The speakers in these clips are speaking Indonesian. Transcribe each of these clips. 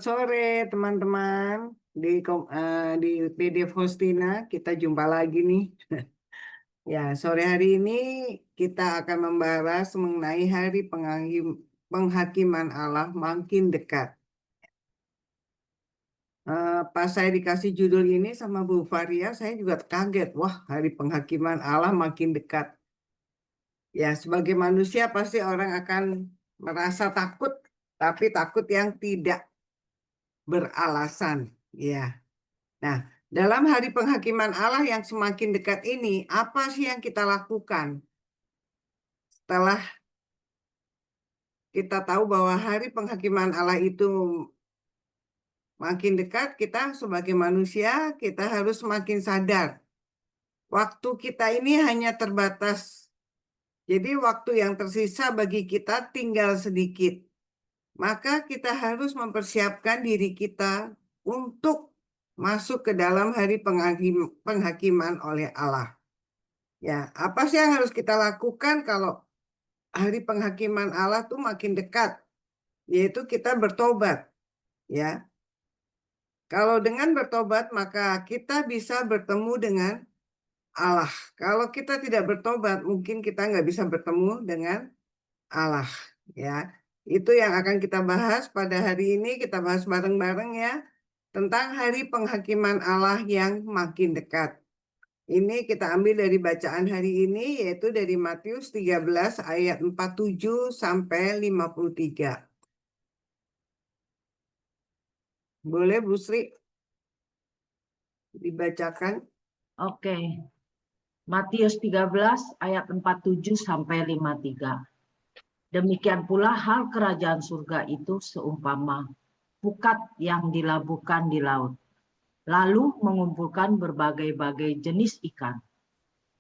sore teman-teman di PDF Hostina kita jumpa lagi nih. Ya, sore hari ini kita akan membahas mengenai hari penghakiman Allah makin dekat. Pas saya dikasih judul ini sama Bu Varia, saya juga kaget. Wah, hari penghakiman Allah makin dekat. Ya, sebagai manusia pasti orang akan merasa takut, tapi takut yang tidak beralasan. Ya. Nah, dalam hari penghakiman Allah yang semakin dekat ini, apa sih yang kita lakukan? Setelah kita tahu bahwa hari penghakiman Allah itu makin dekat, kita sebagai manusia, kita harus semakin sadar. Waktu kita ini hanya terbatas. Jadi waktu yang tersisa bagi kita tinggal sedikit. Maka kita harus mempersiapkan diri kita untuk masuk ke dalam hari penghakiman oleh Allah. Ya, apa sih yang harus kita lakukan kalau hari penghakiman Allah tuh makin dekat? Yaitu kita bertobat. Ya, kalau dengan bertobat maka kita bisa bertemu dengan Allah. Kalau kita tidak bertobat, mungkin kita nggak bisa bertemu dengan Allah. Ya, itu yang akan kita bahas pada hari ini. Kita bahas bareng-bareng ya tentang hari penghakiman Allah yang makin dekat. Ini kita ambil dari bacaan hari ini, yaitu dari Matius 13 ayat 47 sampai 53. Boleh Bu Sri dibacakan? Oke. Matius 13 ayat 47 sampai 53. Demikian pula hal kerajaan surga itu seumpama pukat yang dilabuhkan di laut, lalu mengumpulkan berbagai-bagai jenis ikan.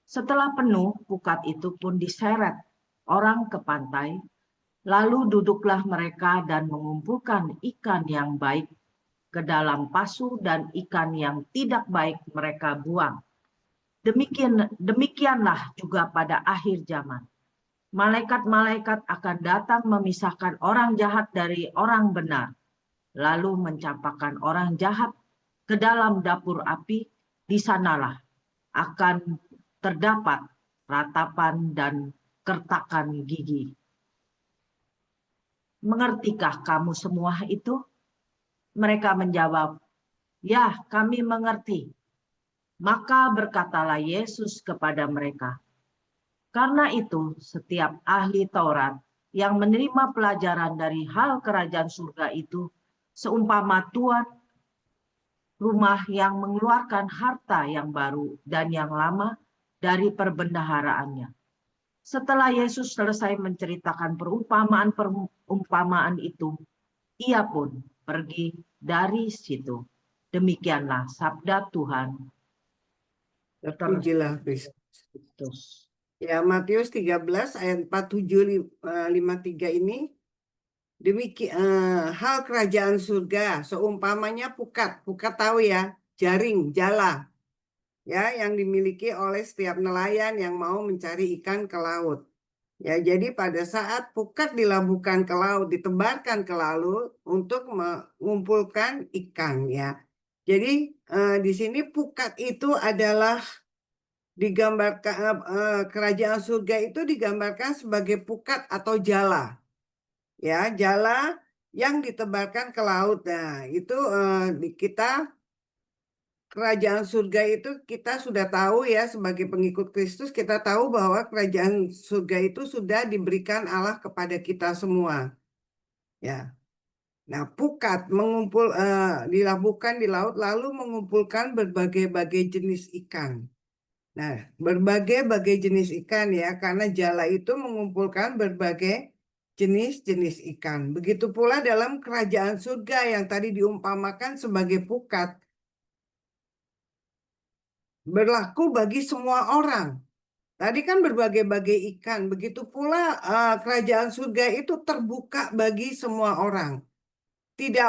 Setelah penuh, pukat itu pun diseret orang ke pantai, lalu duduklah mereka dan mengumpulkan ikan yang baik ke dalam pasu dan ikan yang tidak baik mereka buang. Demikianlah juga pada akhir zaman. Malaikat-malaikat akan datang memisahkan orang jahat dari orang benar, lalu mencampakkan orang jahat ke dalam dapur api. Di sanalah akan terdapat ratapan dan kertakan gigi. Mengertikah kamu semua itu? Mereka menjawab, ya, kami mengerti. Maka berkatalah Yesus kepada mereka, karena itu setiap ahli Taurat yang menerima pelajaran dari hal kerajaan surga itu seumpama tuan rumah yang mengeluarkan harta yang baru dan yang lama dari perbendaharaannya. Setelah Yesus selesai menceritakan perumpamaan itu, ia pun pergi dari situ. Demikianlah sabda Tuhan. Terpujilah Kristus. Ya, Matius 13 ayat 47-53 ini. Demikian hal kerajaan surga seumpamanya pukat. Pukat tahu ya, jaring, jala. Ya, yang dimiliki oleh setiap nelayan yang mau mencari ikan ke laut. Ya, jadi pada saat pukat dilabuhkan ke laut, ditebarkan ke laut untuk mengumpulkan ikan ya. Jadi di sini pukat itu adalah digambarkan kerajaan surga itu digambarkan sebagai pukat atau jala. Ya, jala yang ditebarkan ke laut. Nah, itu kita kerajaan surga itu kita sudah tahu ya sebagai pengikut Kristus kita tahu bahwa kerajaan surga itu sudah diberikan Allah kepada kita semua. Ya. Nah, pukat dilabuhkan di laut lalu mengumpulkan berbagai-bagai jenis ikan. Nah, berbagai-bagai jenis ikan ya karena jala itu mengumpulkan berbagai jenis-jenis ikan. Begitu pula dalam kerajaan surga yang tadi diumpamakan sebagai pukat berlaku bagi semua orang. Tadi kan berbagai-bagai ikan, begitu pula kerajaan surga itu terbuka bagi semua orang. Tidak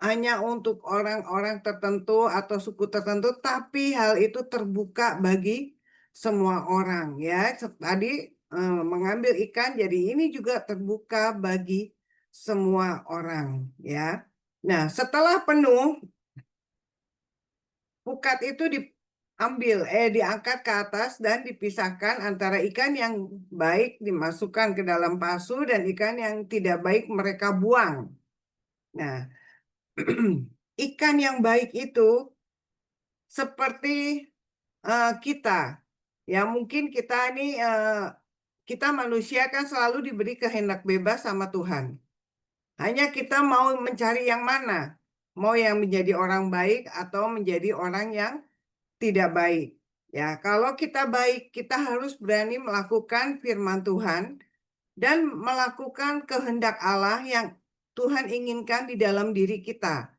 hanya untuk orang-orang tertentu atau suku tertentu, tapi hal itu terbuka bagi semua orang. Ya, tadi mengambil ikan, jadi ini juga terbuka bagi semua orang. Ya, Nah, setelah penuh, pukat itu diangkat ke atas dan dipisahkan antara ikan yang baik dimasukkan ke dalam pasu dan ikan yang tidak baik mereka buang. Nah, ikan yang baik itu seperti kita, ya mungkin kita ini kita manusia kan selalu diberi kehendak bebas sama Tuhan. Hanya kita mau mencari yang mana, mau yang menjadi orang baik atau menjadi orang yang tidak baik. Ya, kalau kita baik, kita harus berani melakukan firman Tuhan dan melakukan kehendak Allah yang Tuhan inginkan di dalam diri kita.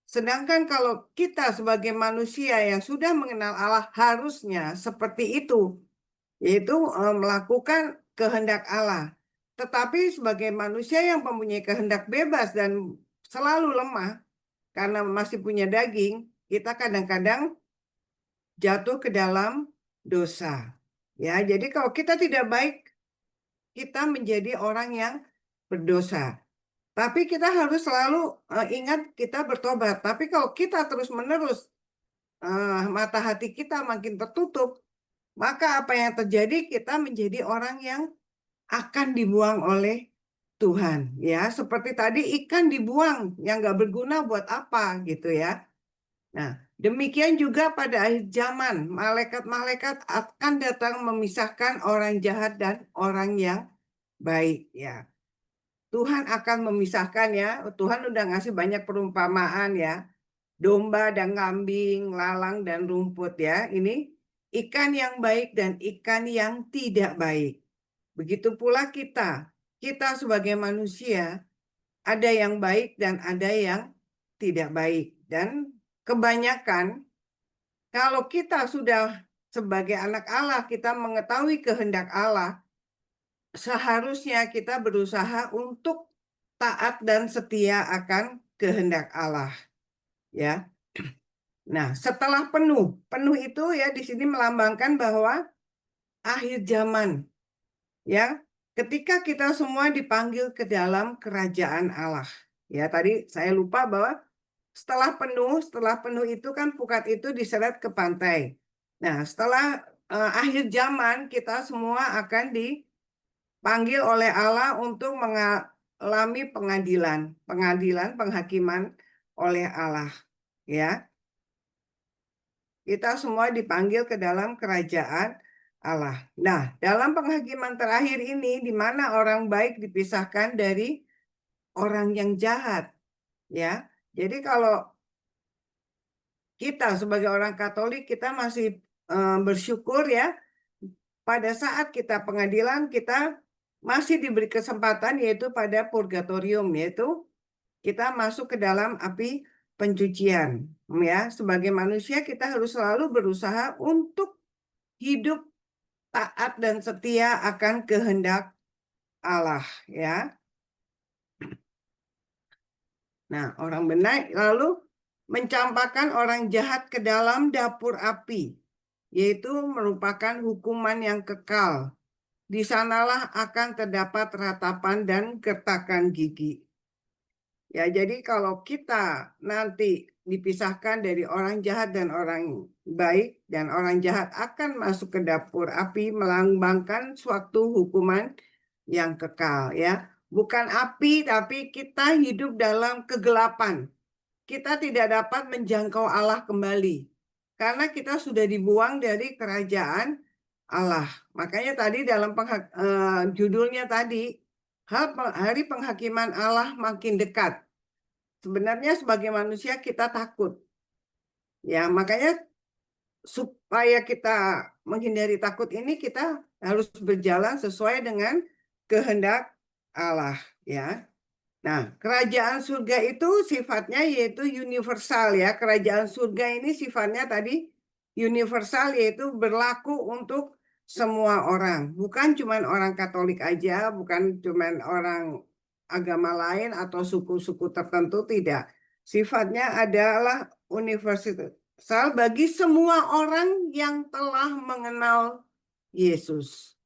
Sedangkan kalau kita sebagai manusia yang sudah mengenal Allah harusnya seperti itu, yaitu melakukan kehendak Allah. Tetapi sebagai manusia yang mempunyai kehendak bebas dan selalu lemah karena masih punya daging, kita kadang-kadang jatuh ke dalam dosa. Ya, jadi kalau kita tidak baik, kita menjadi orang yang berdosa. Tapi kita harus selalu ingat kita bertobat. Tapi kalau kita terus-menerus mata hati kita makin tertutup, maka apa yang terjadi? Kita menjadi orang yang akan dibuang oleh Tuhan. Ya, seperti tadi ikan dibuang yang nggak berguna buat apa gitu ya. Nah, demikian juga pada akhir zaman, malaikat-malaikat akan datang memisahkan orang jahat dan orang yang baik ya. Tuhan akan memisahkan ya. Tuhan udah ngasih banyak perumpamaan ya. Domba dan kambing, lalang dan rumput ya. Ini ikan yang baik dan ikan yang tidak baik. Begitu pula kita. Kita sebagai manusia ada yang baik dan ada yang tidak baik. Dan kebanyakan kalau kita sudah sebagai anak Allah, kita mengetahui kehendak Allah, seharusnya kita berusaha untuk taat dan setia akan kehendak Allah. Ya. Nah, setelah penuh itu ya di sini melambangkan bahwa akhir zaman. Ya, ketika kita semua dipanggil ke dalam kerajaan Allah. Ya, tadi saya lupa bahwa setelah penuh itu kan pukat itu diseret ke pantai. Nah, setelah akhir zaman kita semua akan dipanggil oleh Allah untuk mengalami penghakiman oleh Allah, ya. Kita semua dipanggil ke dalam kerajaan Allah. Nah, dalam penghakiman terakhir ini di mana orang baik dipisahkan dari orang yang jahat, ya. Jadi kalau kita sebagai orang Katolik kita masih bersyukur ya pada saat kita pengadilan kita masih diberi kesempatan yaitu pada purgatorium yaitu kita masuk ke dalam api pencucian ya sebagai manusia kita harus selalu berusaha untuk hidup taat dan setia akan kehendak Allah ya. Nah, orang benar lalu mencampakkan orang jahat ke dalam dapur api, yaitu merupakan hukuman yang kekal. Di sanalah akan terdapat ratapan dan gertakan gigi. Ya, jadi kalau kita nanti dipisahkan dari orang jahat dan orang baik, dan orang jahat akan masuk ke dapur api melambangkan suatu hukuman yang kekal, ya. Bukan api, tapi kita hidup dalam kegelapan. Kita tidak dapat menjangkau Allah kembali. Karena kita sudah dibuang dari kerajaan Allah. Makanya tadi dalam judulnya tadi, hari penghakiman Allah makin dekat. Sebenarnya sebagai manusia kita takut. Ya, makanya supaya kita menghindari takut ini kita harus berjalan sesuai dengan kehendak Allah, ya. Nah, kerajaan surga itu sifatnya yaitu universal ya. Kerajaan surga ini sifatnya tadi universal yaitu berlaku untuk semua orang. Bukan cuma orang Katolik aja, bukan cuma orang agama lain atau suku-suku tertentu, tidak. Sifatnya adalah universal bagi semua orang yang telah mengenal Yesus.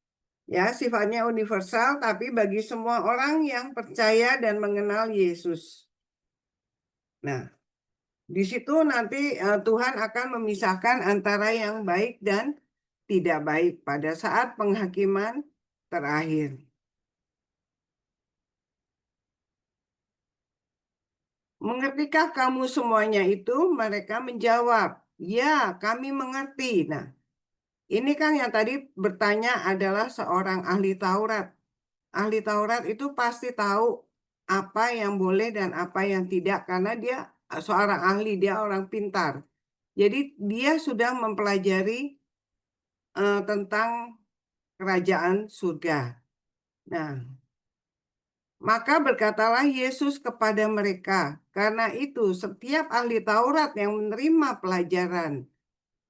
Ya, sifatnya universal, tapi bagi semua orang yang percaya dan mengenal Yesus. Nah, di situ nanti Tuhan akan memisahkan antara yang baik dan tidak baik pada saat penghakiman terakhir. Mengertikah kamu semuanya itu? Mereka menjawab, ya, kami mengerti. Nah, ini kan yang tadi bertanya adalah seorang ahli Taurat. Ahli Taurat itu pasti tahu apa yang boleh dan apa yang tidak, karena dia seorang ahli, dia orang pintar. Jadi dia sudah mempelajari tentang kerajaan surga. Nah, maka berkatalah Yesus kepada mereka, karena itu setiap ahli Taurat yang menerima pelajaran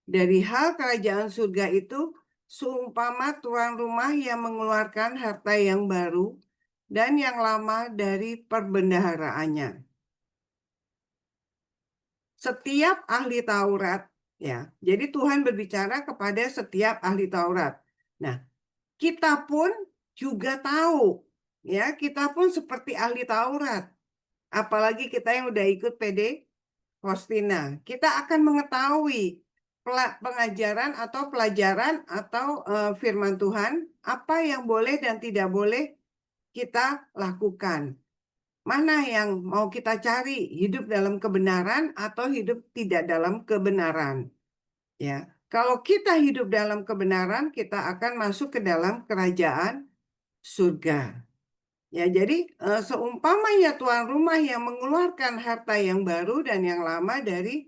dari hal kerajaan surga itu seumpama tuan rumah yang mengeluarkan harta yang baru dan yang lama dari perbendaharaannya. Setiap ahli Taurat, ya. Jadi Tuhan berbicara kepada setiap ahli Taurat. Nah, kita pun juga tahu, ya, kita pun seperti ahli Taurat. Apalagi kita yang udah ikut PD Faustina, kita akan mengetahui pengajaran atau pelajaran atau firman Tuhan, apa yang boleh dan tidak boleh kita lakukan. Mana yang mau kita cari, hidup dalam kebenaran atau hidup tidak dalam kebenaran. Ya, kalau kita hidup dalam kebenaran, kita akan masuk ke dalam kerajaan surga. Ya, jadi seumpamanya tuan rumah yang mengeluarkan harta yang baru dan yang lama dari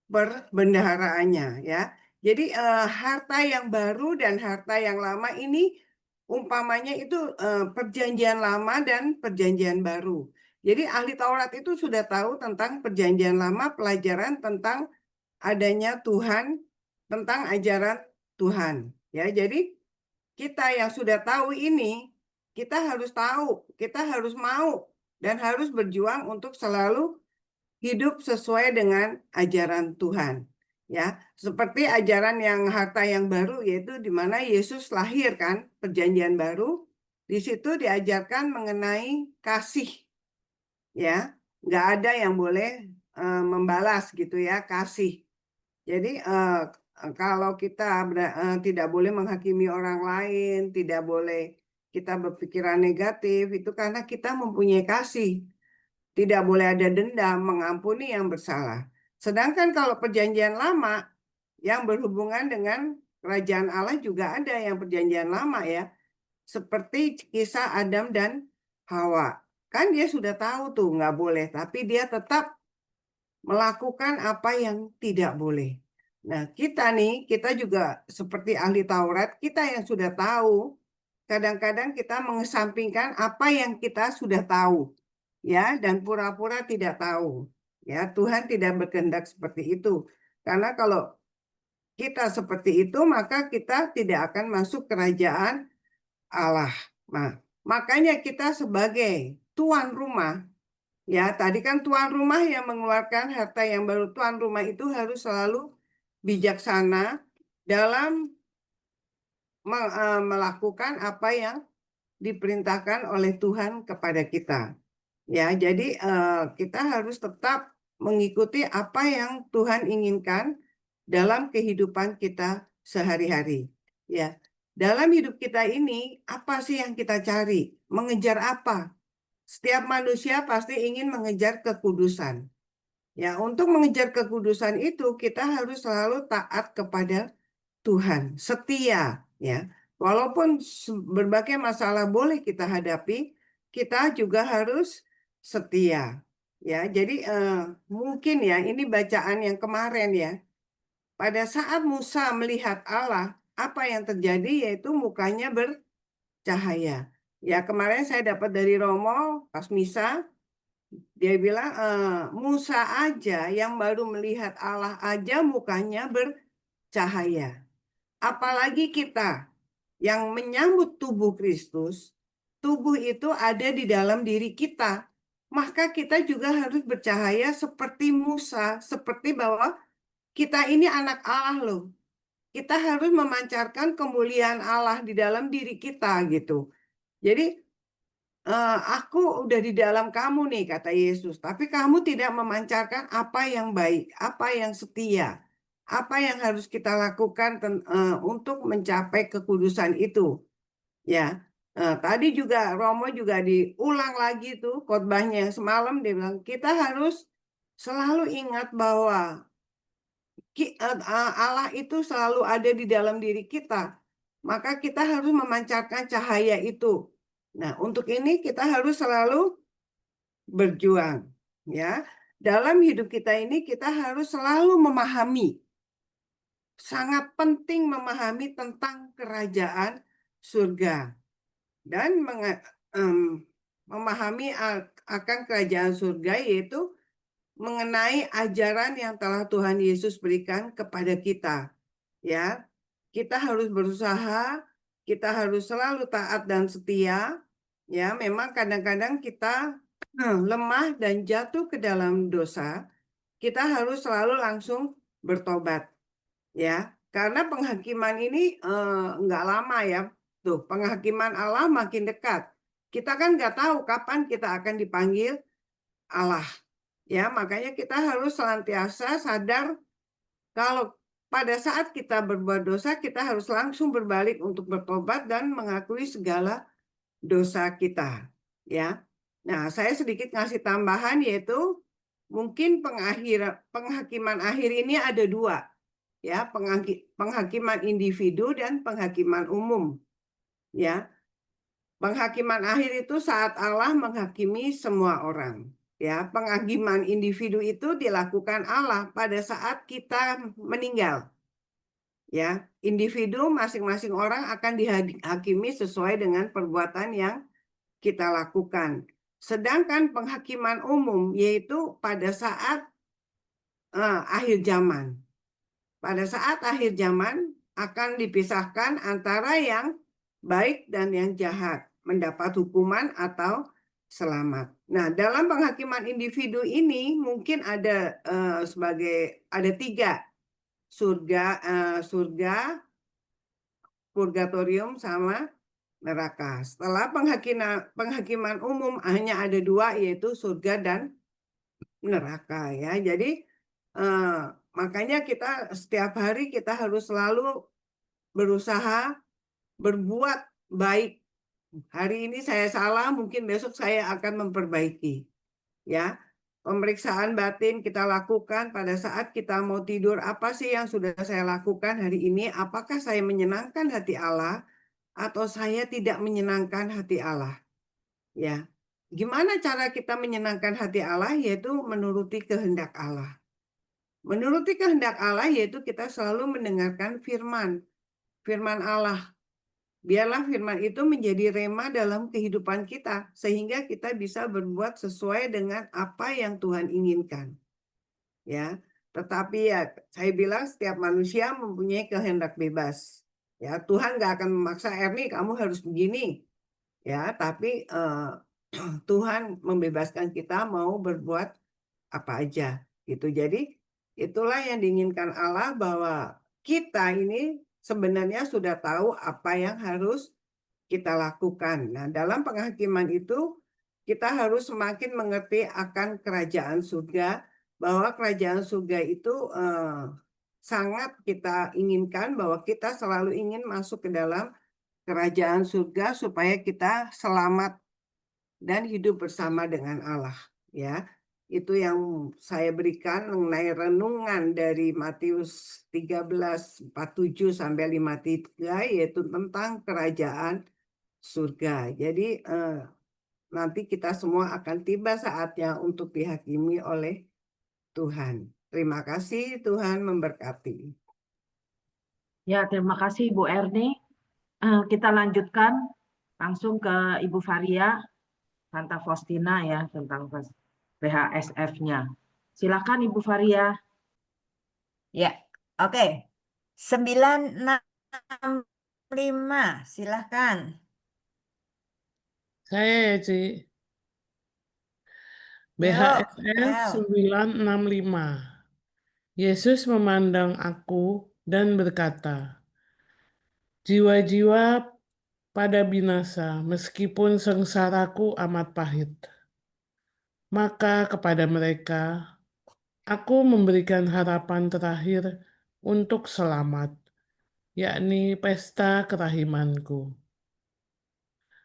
perbendaharaannya, ya. Jadi harta yang baru dan harta yang lama ini umpamanya itu perjanjian lama dan perjanjian baru. Jadi ahli Taurat itu sudah tahu tentang perjanjian lama, pelajaran tentang adanya Tuhan, tentang ajaran Tuhan. Ya, jadi kita yang sudah tahu ini, kita harus tahu, kita harus mau dan harus berjuang untuk selalu hidup sesuai dengan ajaran Tuhan. Ya, seperti ajaran yang harta yang baru, yaitu di mana Yesus lahir kan, perjanjian baru. Di situ diajarkan mengenai kasih, ya, nggak ada yang boleh membalas gitu ya, kasih. Jadi kalau kita tidak boleh menghakimi orang lain, tidak boleh kita berpikiran negatif, itu karena kita mempunyai kasih. Tidak boleh ada dendam, mengampuni yang bersalah. Sedangkan kalau perjanjian lama yang berhubungan dengan kerajaan Allah juga ada yang perjanjian lama ya. Seperti kisah Adam dan Hawa. Kan dia sudah tahu tuh nggak boleh, tapi dia tetap melakukan apa yang tidak boleh. Nah, kita nih, kita juga seperti ahli Taurat, kita yang sudah tahu, kadang-kadang kita mengesampingkan apa yang kita sudah tahu, ya, dan pura-pura tidak tahu. Ya, Tuhan tidak berkehendak seperti itu. Karena kalau kita seperti itu, maka kita tidak akan masuk kerajaan Allah. Nah, makanya kita sebagai tuan rumah, ya, tadi kan tuan rumah yang mengeluarkan harta yang baru. Tuan rumah itu harus selalu bijaksana dalam melakukan apa yang diperintahkan oleh Tuhan kepada kita. Ya, jadi kita harus tetap mengikuti apa yang Tuhan inginkan dalam kehidupan kita sehari-hari. Ya, dalam hidup kita ini apa sih yang kita cari? Mengejar apa? Setiap manusia pasti ingin mengejar kekudusan. Ya, untuk mengejar kekudusan itu kita harus selalu taat kepada Tuhan, setia, ya. Walaupun berbagai masalah boleh kita hadapi, kita juga harus setia. Ya, jadi mungkin ya ini bacaan yang kemarin ya. Pada saat Musa melihat Allah, apa yang terjadi yaitu mukanya bercahaya. Ya, kemarin saya dapat dari Romo pas misa, dia bilang Musa aja yang baru melihat Allah aja mukanya bercahaya. Apalagi kita yang menyambut tubuh Kristus, tubuh itu ada di dalam diri kita. Maka kita juga harus bercahaya seperti Musa, seperti bahwa kita ini anak Allah loh. Kita harus memancarkan kemuliaan Allah di dalam diri kita gitu. Jadi Aku udah di dalam kamu nih, kata Yesus. Tapi kamu tidak memancarkan apa yang baik, apa yang setia, apa yang harus kita lakukan untuk mencapai kekudusan itu. Ya, tadi juga Romo juga diulang lagi tuh khotbahnya yang semalam, dia bilang kita harus selalu ingat bahwa Allah itu selalu ada di dalam diri kita. Maka kita harus memancarkan cahaya itu. Nah, untuk ini kita harus selalu berjuang, ya. Dalam hidup kita ini kita harus selalu memahami, sangat penting memahami tentang kerajaan surga dan memahami akan kerajaan surga, yaitu mengenai ajaran yang telah Tuhan Yesus berikan kepada kita. Ya, kita harus berusaha, kita harus selalu taat dan setia. Ya, memang kadang-kadang kita lemah dan jatuh ke dalam dosa. Kita harus selalu langsung bertobat. Ya, karena penghakiman ini nggak lama ya. Tuh, penghakiman Allah makin dekat. Kita kan nggak tahu kapan kita akan dipanggil Allah. Ya, makanya kita harus senantiasa sadar kalau pada saat kita berbuat dosa, kita harus langsung berbalik untuk bertobat dan mengakui segala dosa kita. Ya, nah saya sedikit ngasih tambahan, yaitu mungkin penghakiman akhir ini ada dua, ya, penghakiman individu dan penghakiman umum. Ya, penghakiman akhir itu saat Allah menghakimi semua orang. Ya, penghakiman individu itu dilakukan Allah pada saat kita meninggal. Ya, individu masing-masing orang akan dihakimi sesuai dengan perbuatan yang kita lakukan. Sedangkan penghakiman umum yaitu pada saat akhir zaman. Pada saat akhir zaman akan dipisahkan antara yang baik dan yang jahat, mendapat hukuman atau selamat. Nah, dalam penghakiman individu ini mungkin ada ada tiga, surga, purgatorium sama neraka. Setelah penghakiman umum hanya ada dua, yaitu surga dan neraka, ya. Jadi makanya kita setiap hari kita harus selalu berusaha berbuat baik. Hari ini saya salah, mungkin besok saya akan memperbaiki. Ya, pemeriksaan batin kita lakukan pada saat kita mau tidur. Apa sih yang sudah saya lakukan hari ini? Apakah saya menyenangkan hati Allah atau saya tidak menyenangkan hati Allah? Ya, gimana cara kita menyenangkan hati Allah? Yaitu menuruti kehendak Allah. Menuruti kehendak Allah yaitu kita selalu mendengarkan firman Allah. Biarlah firman itu menjadi rema dalam kehidupan kita, sehingga kita bisa berbuat sesuai dengan apa yang Tuhan inginkan. Ya, tetapi ya saya bilang setiap manusia mempunyai kehendak bebas. Ya, Tuhan nggak akan memaksa, Erni kamu harus begini. Ya, tapi Tuhan membebaskan kita mau berbuat apa aja. Gitu. Jadi itulah yang diinginkan Allah, bahwa kita ini sebenarnya sudah tahu apa yang harus kita lakukan. Nah, dalam penghakiman itu kita harus semakin mengerti akan kerajaan surga, bahwa kerajaan surga itu sangat kita inginkan, bahwa kita selalu ingin masuk ke dalam kerajaan surga supaya kita selamat dan hidup bersama dengan Allah. Ya, itu yang saya berikan mengenai renungan dari Matius 13:47 sampai 53, yaitu tentang kerajaan surga. Jadi nanti kita semua akan tiba saatnya untuk dihakimi oleh Tuhan. Terima kasih, Tuhan memberkati. Ya, terima kasih Bu Erni. Kita lanjutkan langsung ke Ibu Varia, Santa Faustina ya, tentang BHSF-nya. Silakan Ibu Varia. Ya, oke. 965, silahkan. Saya ya, Ci. Yuk, BHSF Mel. 965. Yesus memandang aku dan berkata, jiwa-jiwa pada binasa meskipun sengsaraku amat pahit. Maka kepada mereka aku memberikan harapan terakhir untuk selamat, yakni pesta kerahimanku.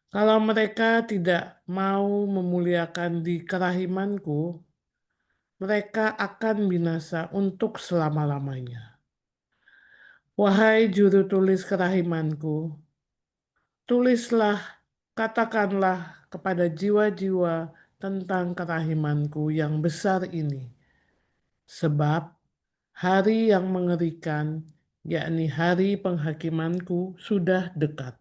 Kalau mereka tidak mau memuliakan di kerahimanku, mereka akan binasa untuk selama-lamanya. Wahai juru tulis kerahimanku, tulislah, katakanlah kepada jiwa-jiwa tentang kerahimanku yang besar ini. Sebab hari yang mengerikan, yakni hari penghakimanku, sudah dekat.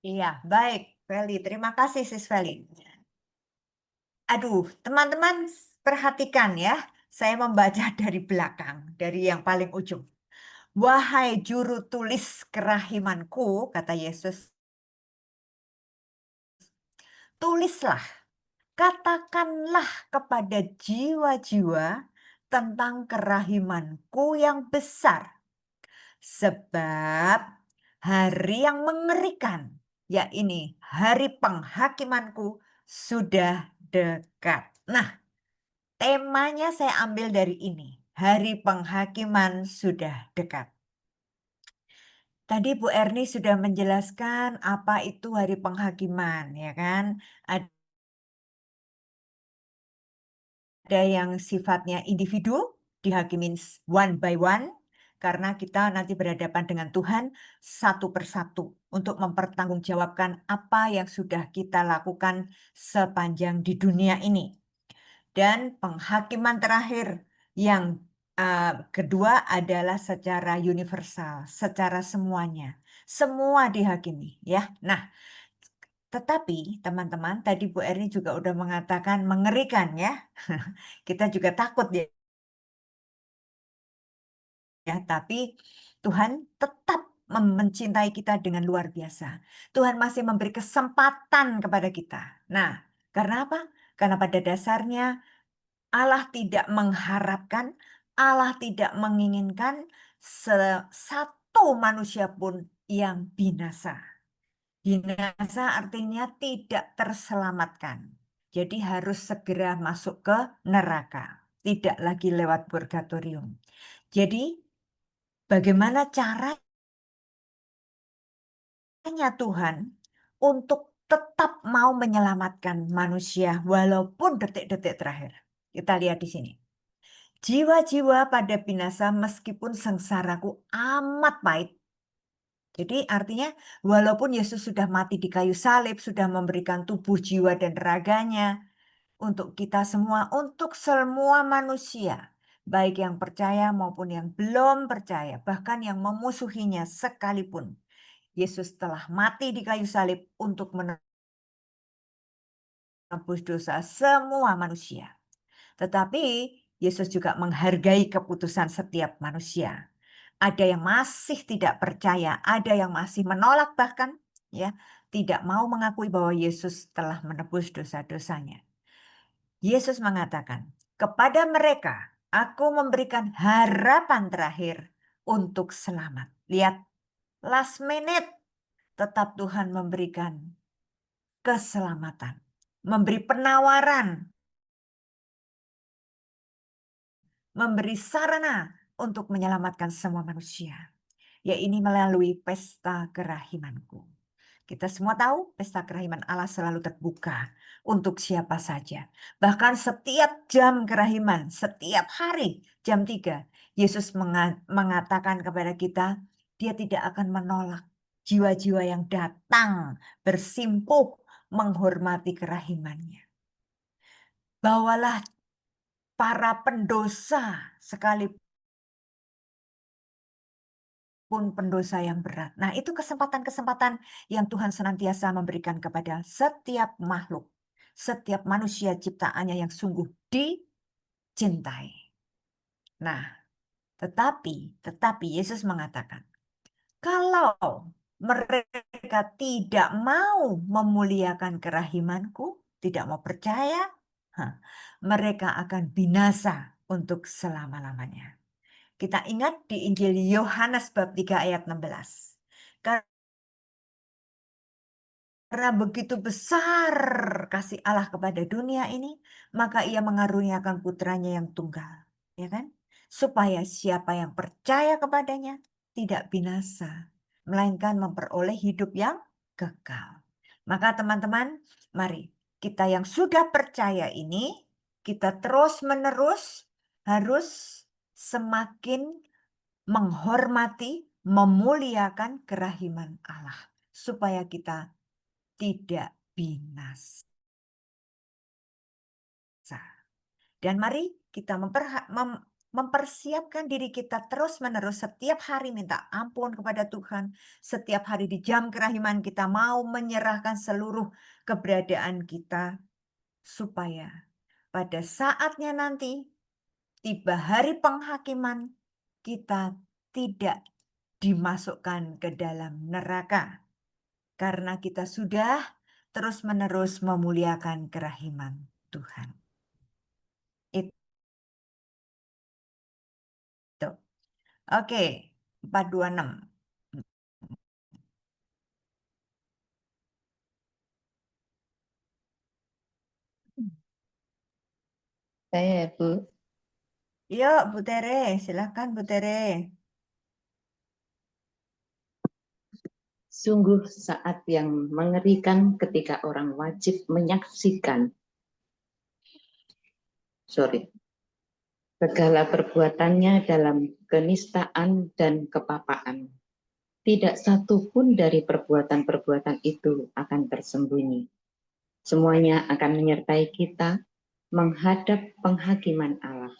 Iya, baik, Feli. Terima kasih, Sis Feli. Aduh, teman-teman perhatikan ya. Saya membaca dari belakang, dari yang paling ujung. Wahai juru tulis kerahimanku, kata Yesus, tulislah, katakanlah kepada jiwa-jiwa tentang kerahimanku yang besar. Sebab hari yang mengerikan, ya ini hari penghakimanku sudah dekat. Nah, temanya saya ambil dari ini. Hari penghakiman sudah dekat. Tadi Bu Erni sudah menjelaskan apa itu hari penghakiman, ya kan? Ada yang sifatnya individu, dihakimin one by one, karena kita nanti berhadapan dengan Tuhan satu persatu untuk mempertanggungjawabkan apa yang sudah kita lakukan sepanjang di dunia ini. Dan penghakiman terakhir yang kedua adalah secara universal, secara semuanya. Semua dihakimi, ya. Nah, tetapi teman-teman, tadi Bu Erni juga udah mengatakan mengerikan ya. Kita juga takut ya. Tapi Tuhan tetap mencintai kita dengan luar biasa. Tuhan masih memberi kesempatan kepada kita. Nah, karena apa? Karena pada dasarnya Allah tidak mengharapkan, Allah tidak menginginkan satu manusia pun yang binasa. Binasa artinya tidak terselamatkan. Jadi harus segera masuk ke neraka. Tidak lagi lewat purgatorium. Jadi bagaimana caranya Tuhan untuk tetap mau menyelamatkan manusia walaupun detik-detik terakhir? Kita lihat di sini. Jiwa-jiwa pada binasa meskipun sengsaraku amat pahit. Jadi artinya walaupun Yesus sudah mati di kayu salib, sudah memberikan tubuh, jiwa, dan raganya untuk kita semua, untuk semua manusia, baik yang percaya maupun yang belum percaya, bahkan yang memusuhinya sekalipun. Yesus telah mati di kayu salib untuk menebus dosa semua manusia. Tetapi Yesus juga menghargai keputusan setiap manusia. Ada yang masih tidak percaya, ada yang masih menolak bahkan ya, tidak mau mengakui bahwa Yesus telah menebus dosa-dosanya. Yesus mengatakan, kepada mereka aku memberikan harapan terakhir untuk selamat. Lihat, last minute tetap Tuhan memberikan keselamatan, memberi penawaran, memberi sarana untuk menyelamatkan semua manusia. Ya ini melalui pesta kerahimanku. Kita semua tahu pesta kerahiman Allah selalu terbuka untuk siapa saja. Bahkan setiap jam kerahiman, setiap hari jam 3, Yesus mengatakan kepada kita, dia tidak akan menolak jiwa-jiwa yang datang bersimpuh menghormati kerahimannya. Bawalah para pendosa sekalipun pendosa yang berat. Nah, itu kesempatan-kesempatan yang Tuhan senantiasa memberikan kepada setiap makhluk, setiap manusia ciptaannya yang sungguh dicintai. Nah, tetapi Yesus mengatakan, kalau mereka tidak mau memuliakan kerahimanku, tidak mau percaya, mereka akan binasa untuk selama-lamanya. Kita ingat di Injil Yohanes bab 3 ayat 16. Karena begitu besar kasih Allah kepada dunia ini, maka ia mengaruniakan putranya yang tunggal, ya kan? Supaya siapa yang percaya kepadanya tidak binasa, melainkan memperoleh hidup yang kekal. Maka teman-teman, mari kita yang sudah percaya ini, kita terus-menerus harus semakin menghormati, memuliakan kerahiman Allah. Supaya kita tidak binasa. Dan mari kita mempersiapkan diri kita terus-menerus setiap hari minta ampun kepada Tuhan. Setiap hari di jam kerahiman kita mau menyerahkan seluruh keberadaan kita. Supaya pada saatnya nanti tiba hari penghakiman kita tidak dimasukkan ke dalam neraka. Karena kita sudah terus-menerus memuliakan kerahiman Tuhan. Itu. Oke, 426. Saya, Bu. Yuk, Bu Tere, silakan Bu Tere. Sungguh saat yang mengerikan ketika orang wajib menyaksikan segala perbuatannya dalam kenistaan dan kepapaan. Tidak satu pun dari perbuatan-perbuatan itu akan tersembunyi. Semuanya akan menyertai kita menghadap penghakiman Allah.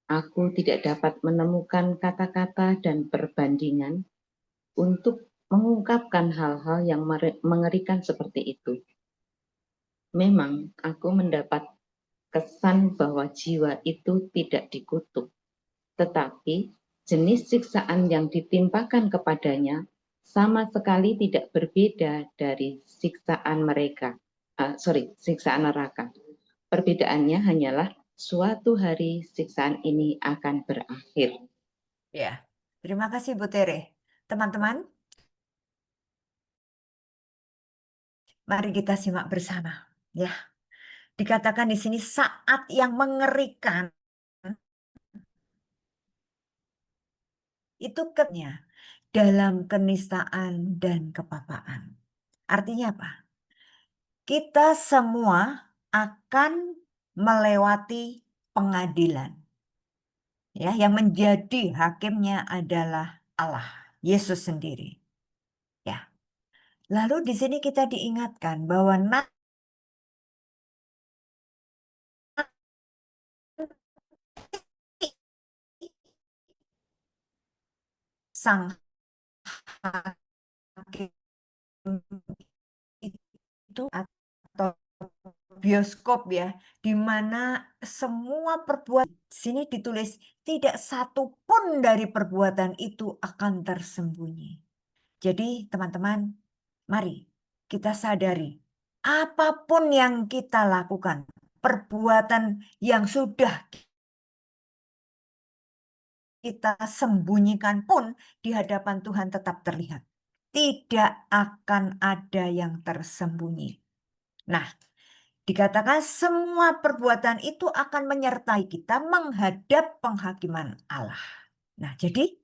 Aku tidak dapat menemukan kata-kata dan perbandingan untuk mengungkapkan hal-hal yang mengerikan seperti itu. Memang aku mendapat kesan bahwa jiwa itu tidak dikutuk, tetapi jenis siksaan yang ditimpakan kepadanya sama sekali tidak berbeda dari siksaan siksaan neraka. Perbedaannya hanyalah suatu hari siksaan ini akan berakhir. Ya, terima kasih Bu Tere. Teman-teman, mari kita simak bersama. Ya, dikatakan di sini saat yang mengerikan itu dalam kenistaan dan kepapaan. Artinya apa? Kita semua akan melewati pengadilan. Ya, yang menjadi hakimnya adalah Allah, Yesus sendiri. Ya. Lalu di sini kita diingatkan bahwa sang hakim itu atau bioskop ya, di mana semua perbuatan sini ditulis tidak satu pun dari perbuatan itu akan tersembunyi. Jadi teman-teman, mari kita sadari apapun yang kita lakukan, perbuatan yang sudah kita sembunyikan pun di hadapan Tuhan tetap terlihat. Tidak akan ada yang tersembunyi. Nah, dikatakan semua perbuatan itu akan menyertai kita menghadap penghakiman Allah. Nah, jadi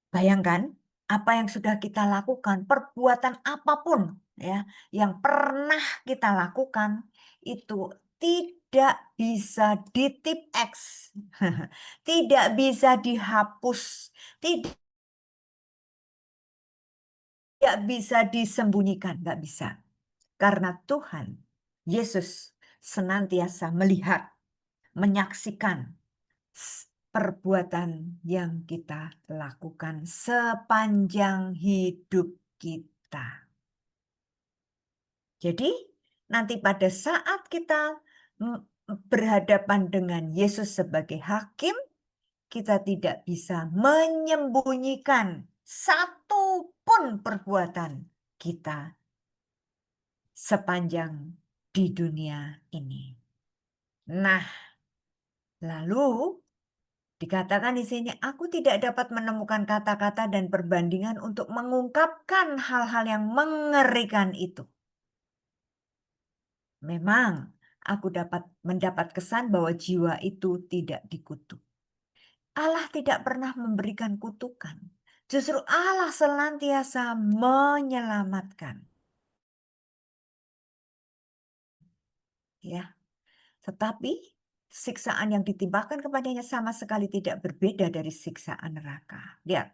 bayangkan apa yang sudah kita lakukan, perbuatan apapun ya yang pernah kita lakukan itu tidak bisa ditip X, tidak bisa dihapus, tidak bisa disembunyikan, nggak bisa. Karena Tuhan Yesus senantiasa melihat, menyaksikan perbuatan yang kita lakukan sepanjang hidup kita. Jadi nanti pada saat kita berhadapan dengan Yesus sebagai hakim, kita tidak bisa menyembunyikan satu pun perbuatan kita sepanjang di dunia ini. Nah, lalu Dikatakan di sini, aku tidak dapat menemukan kata-kata dan perbandingan untuk mengungkapkan hal-hal yang mengerikan itu. Memang aku mendapat kesan bahwa jiwa itu tidak dikutuk. Allah tidak pernah memberikan kutukan. Justru Allah senantiasa menyelamatkan. Ya, tetapi siksaan yang ditimpakan kepadanya sama sekali tidak berbeda dari siksaan neraka. Lihat.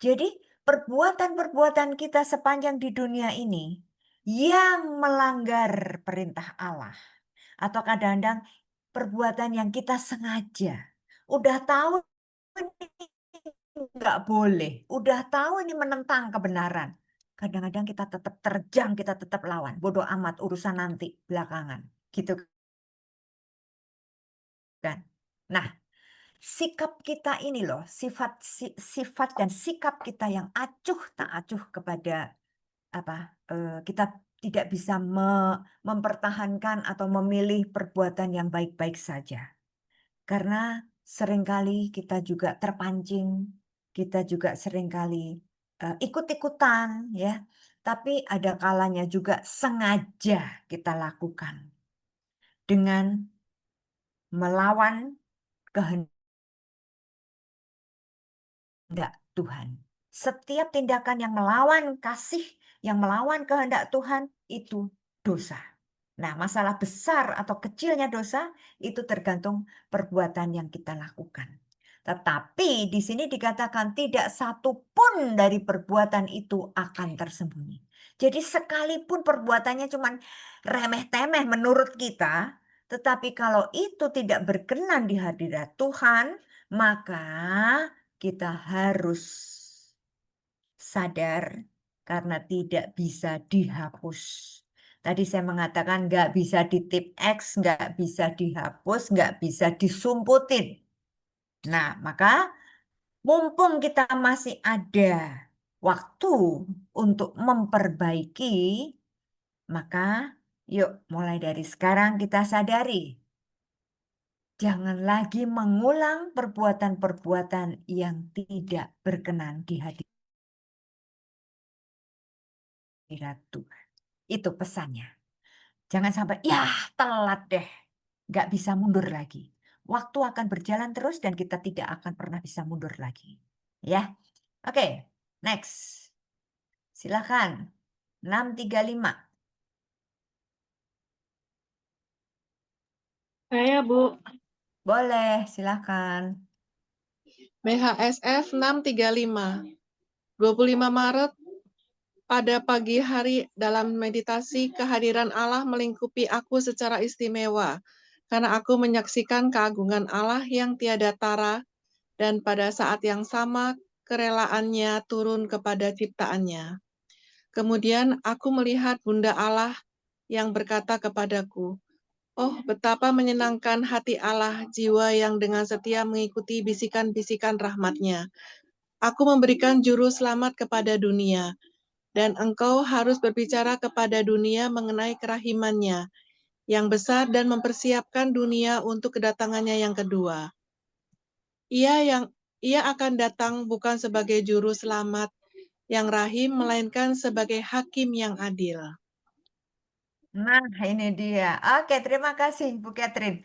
Jadi perbuatan-perbuatan kita sepanjang di dunia ini yang melanggar perintah Allah atau kadang-kadang perbuatan yang kita sengaja udah tahu ini nggak boleh, udah tahu ini menentang kebenaran. Kadang-kadang kita tetap terjang, kita tetap lawan. Bodoh amat, urusan nanti belakangan. Gitu kan. Nah, sikap kita ini loh, sifat dan sikap kita yang acuh tak acuh kepada kita tidak bisa mempertahankan atau memilih perbuatan yang baik-baik saja. Karena seringkali kita juga terpancing, kita juga seringkali ikut-ikutan ya. Tapi ada kalanya juga sengaja kita lakukan dengan melawan kehendak Tuhan. Setiap tindakan yang melawan kasih, yang melawan kehendak Tuhan itu dosa. Nah, masalah besar atau kecilnya dosa itu tergantung perbuatan yang kita lakukan. Tetapi di sini dikatakan tidak satu pun dari perbuatan itu akan tersembunyi. Jadi sekalipun perbuatannya cuma remeh-temeh menurut kita, tetapi kalau itu tidak berkenan di hadirat Tuhan, maka kita harus sadar karena tidak bisa dihapus. Tadi saya mengatakan nggak bisa ditip X, nggak bisa dihapus, nggak bisa disumputin. Nah, maka mumpung kita masih ada waktu untuk memperbaiki, maka yuk mulai dari sekarang kita sadari. Jangan lagi mengulang perbuatan-perbuatan yang tidak berkenan di hadirat Tuhan. Itu pesannya. Jangan sampai, ya telat deh. Nggak bisa mundur lagi. Waktu akan berjalan terus dan kita tidak akan pernah bisa mundur lagi. Ya, oke, next. Silakan. 635. Saya Bu, Boleh, silakan. BHSF 635, 25 Maret, pada pagi hari dalam meditasi kehadiran Allah melingkupi aku secara istimewa, karena aku menyaksikan keagungan Allah yang tiada tara, dan pada saat yang sama kerelaannya turun kepada ciptaannya. Kemudian aku melihat Bunda Allah yang berkata kepadaku, "Oh, betapa menyenangkan hati Allah, jiwa yang dengan setia mengikuti bisikan-bisikan rahmat-Nya. Aku memberikan juru selamat kepada dunia, dan engkau harus berbicara kepada dunia mengenai kerahimannya yang besar dan mempersiapkan dunia untuk kedatangannya yang kedua. Ia akan datang bukan sebagai juru selamat yang rahim, melainkan sebagai hakim yang adil." Nah, ini dia. Oke, terima kasih Bu Catherine.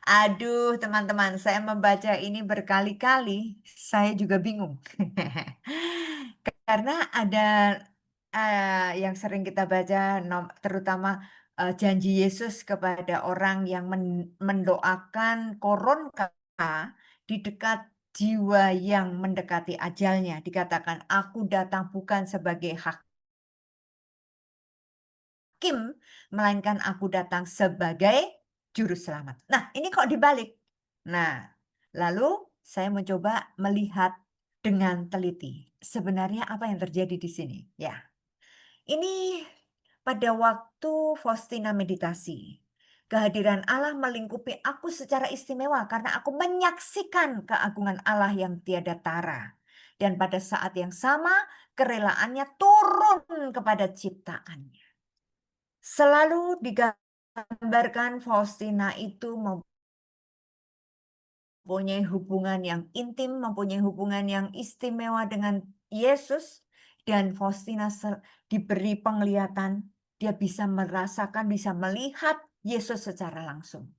Aduh, teman-teman, saya membaca ini berkali-kali, saya juga bingung. Karena ada yang sering kita baca, terutama janji Yesus kepada orang yang mendoakan koron di dekat jiwa yang mendekati ajalnya. Dikatakan, aku datang bukan sebagai hakim, melainkan aku datang sebagai juru selamat. Nah, ini kok dibalik. Nah, lalu saya mencoba melihat dengan teliti. Sebenarnya apa yang terjadi di sini? Ya, ini pada waktu Faustina meditasi. Kehadiran Allah melingkupi aku secara istimewa karena aku menyaksikan keagungan Allah yang tiada tara. Dan pada saat yang sama, kerelaannya turun kepada ciptaannya. Selalu digambarkan Faustina itu mempunyai hubungan yang intim, mempunyai hubungan yang istimewa dengan Yesus, dan Faustina diberi penglihatan, dia bisa merasakan, bisa melihat Yesus secara langsung.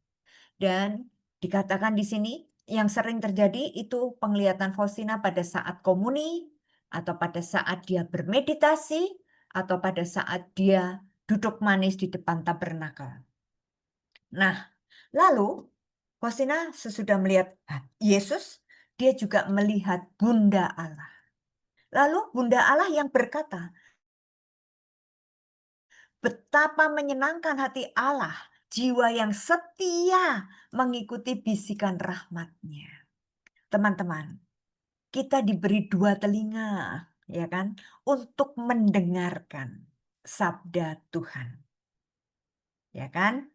Dan dikatakan di sini yang sering terjadi itu penglihatan Faustina pada saat komuni, atau pada saat dia bermeditasi, atau pada saat dia duduk manis di depan tabernakel. Nah, lalu Faustina sesudah melihat Yesus, dia juga melihat Bunda Allah. Lalu Bunda Allah yang berkata, betapa menyenangkan hati Allah, jiwa yang setia mengikuti bisikan rahmat-Nya. Teman-teman, kita diberi 2 telinga, ya kan, untuk mendengarkan sabda Tuhan. Ya kan?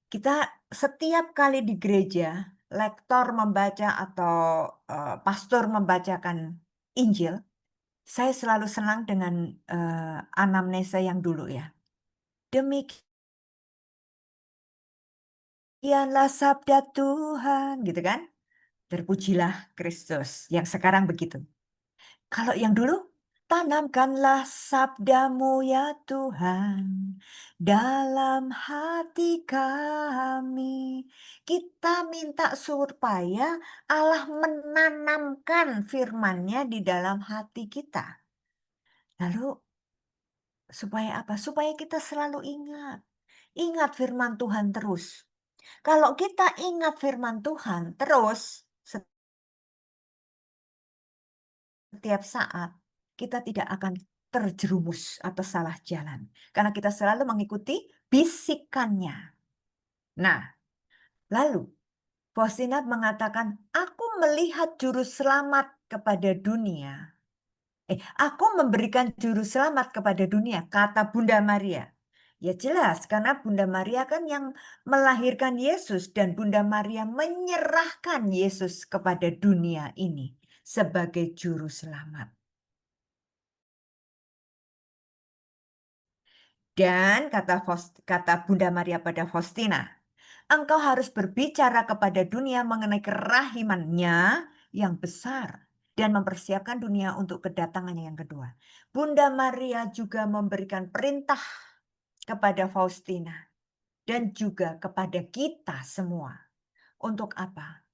Kita setiap kali di gereja, lektor membaca atau pastor membacakan Injil, saya selalu senang dengan anamnesa yang dulu ya. Demikianlah sabda Tuhan, gitu kan? Terpujilah Kristus, yang sekarang begitu. Kalau yang dulu, tanamkanlah sabdamu ya Tuhan dalam hati kami. Kita minta supaya Allah menanamkan firman-Nya di dalam hati kita. Lalu supaya apa? Supaya kita selalu ingat firman Tuhan terus. Kalau kita ingat firman Tuhan terus, setiap saat, kita tidak akan terjerumus atau salah jalan. Karena kita selalu mengikuti bisikannya. Nah, lalu Faustina mengatakan, aku melihat juru selamat kepada dunia. Aku memberikan juru selamat kepada dunia, kata Bunda Maria. Ya jelas, karena Bunda Maria kan yang melahirkan Yesus dan Bunda Maria menyerahkan Yesus kepada dunia ini sebagai juru selamat. Dan kata Bunda Maria pada Faustina, engkau harus berbicara kepada dunia mengenai kerahimannya yang besar dan mempersiapkan dunia untuk kedatangannya yang kedua. Bunda Maria juga memberikan perintah kepada Faustina dan juga kepada kita semua. Untuk apa?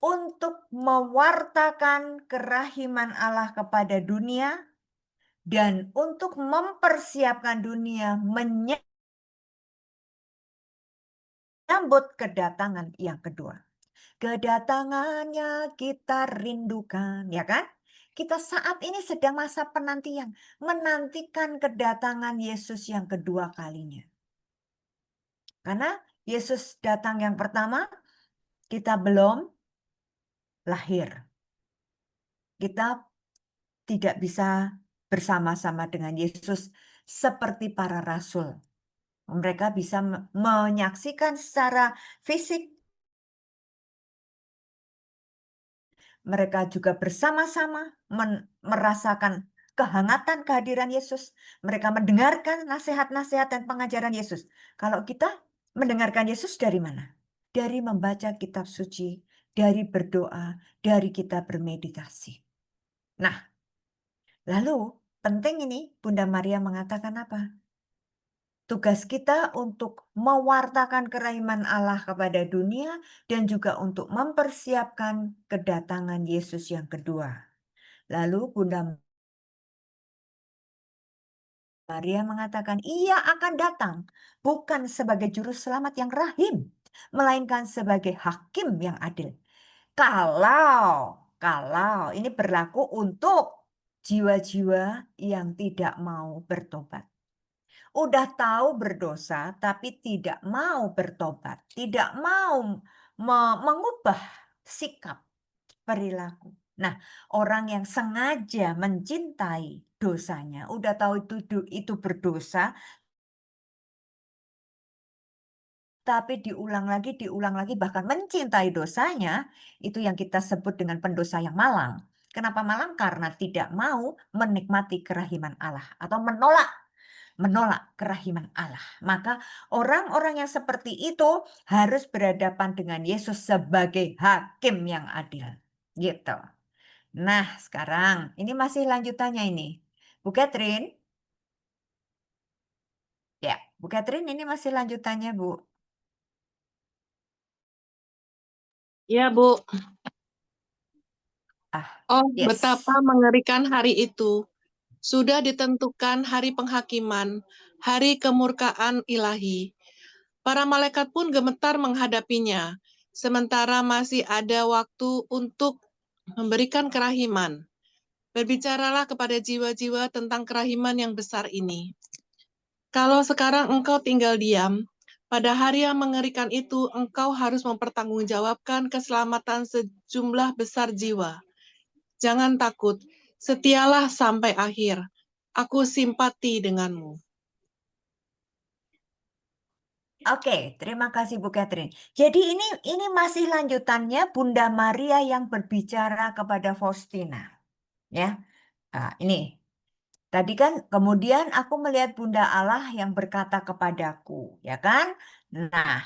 Untuk mewartakan kerahiman Allah kepada dunia dan untuk mempersiapkan dunia menyambut kedatangan yang kedua. Kedatangannya kita rindukan, ya kan? Kita saat ini sedang masa penantian, menantikan kedatangan Yesus yang kedua kalinya. Karena Yesus datang yang pertama, kita belum lahir. Kita tidak bisa bersama-sama dengan Yesus seperti para rasul. Mereka bisa menyaksikan secara fisik. Mereka juga bersama-sama merasakan kehangatan kehadiran Yesus. Mereka mendengarkan nasihat-nasihat dan pengajaran Yesus. Kalau kita mendengarkan Yesus dari mana? Dari membaca kitab suci, dari berdoa, dari kita bermeditasi. Nah, lalu penting ini Bunda Maria mengatakan apa? Tugas kita untuk mewartakan kerahiman Allah kepada dunia dan juga untuk mempersiapkan kedatangan Yesus yang kedua. Lalu Bunda Maria mengatakan, ia akan datang bukan sebagai juru selamat yang rahim, melainkan sebagai hakim yang adil. Kalau ini berlaku untuk jiwa-jiwa yang tidak mau bertobat. Udah tahu berdosa tapi tidak mau bertobat, tidak mau mengubah sikap perilaku. Nah, orang yang sengaja mencintai dosanya, udah tahu itu berdosa, tapi diulang lagi, bahkan mencintai dosanya, itu yang kita sebut dengan pendosa yang malang. Kenapa malang? Karena tidak mau menikmati kerahiman Allah atau menolak menolak kerahiman Allah. Maka orang-orang yang seperti itu harus berhadapan dengan Yesus sebagai hakim yang adil. Gitu. Nah, sekarang ini masih lanjutannya ini. Bu Catherine? Ya, Bu Catherine ini masih lanjutannya, Bu. Ya, Bu. Oh, Yes. betapa mengerikan hari itu. Sudah ditentukan hari penghakiman, hari kemurkaan ilahi. Para malaikat pun gemetar menghadapinya, sementara masih ada waktu untuk memberikan kerahiman. Berbicaralah kepada jiwa-jiwa tentang kerahiman yang besar ini. Kalau sekarang engkau tinggal diam, pada hari yang mengerikan itu engkau harus mempertanggungjawabkan keselamatan sejumlah besar jiwa. Jangan takut, setialah sampai akhir. Aku simpati denganmu. Oke, terima kasih Bu Catherine. Jadi ini masih lanjutannya Bunda Maria yang berbicara kepada Faustina. Ya. Nah, ini. Tadi kan kemudian aku melihat Bunda Allah yang berkata kepadaku, ya kan? Nah,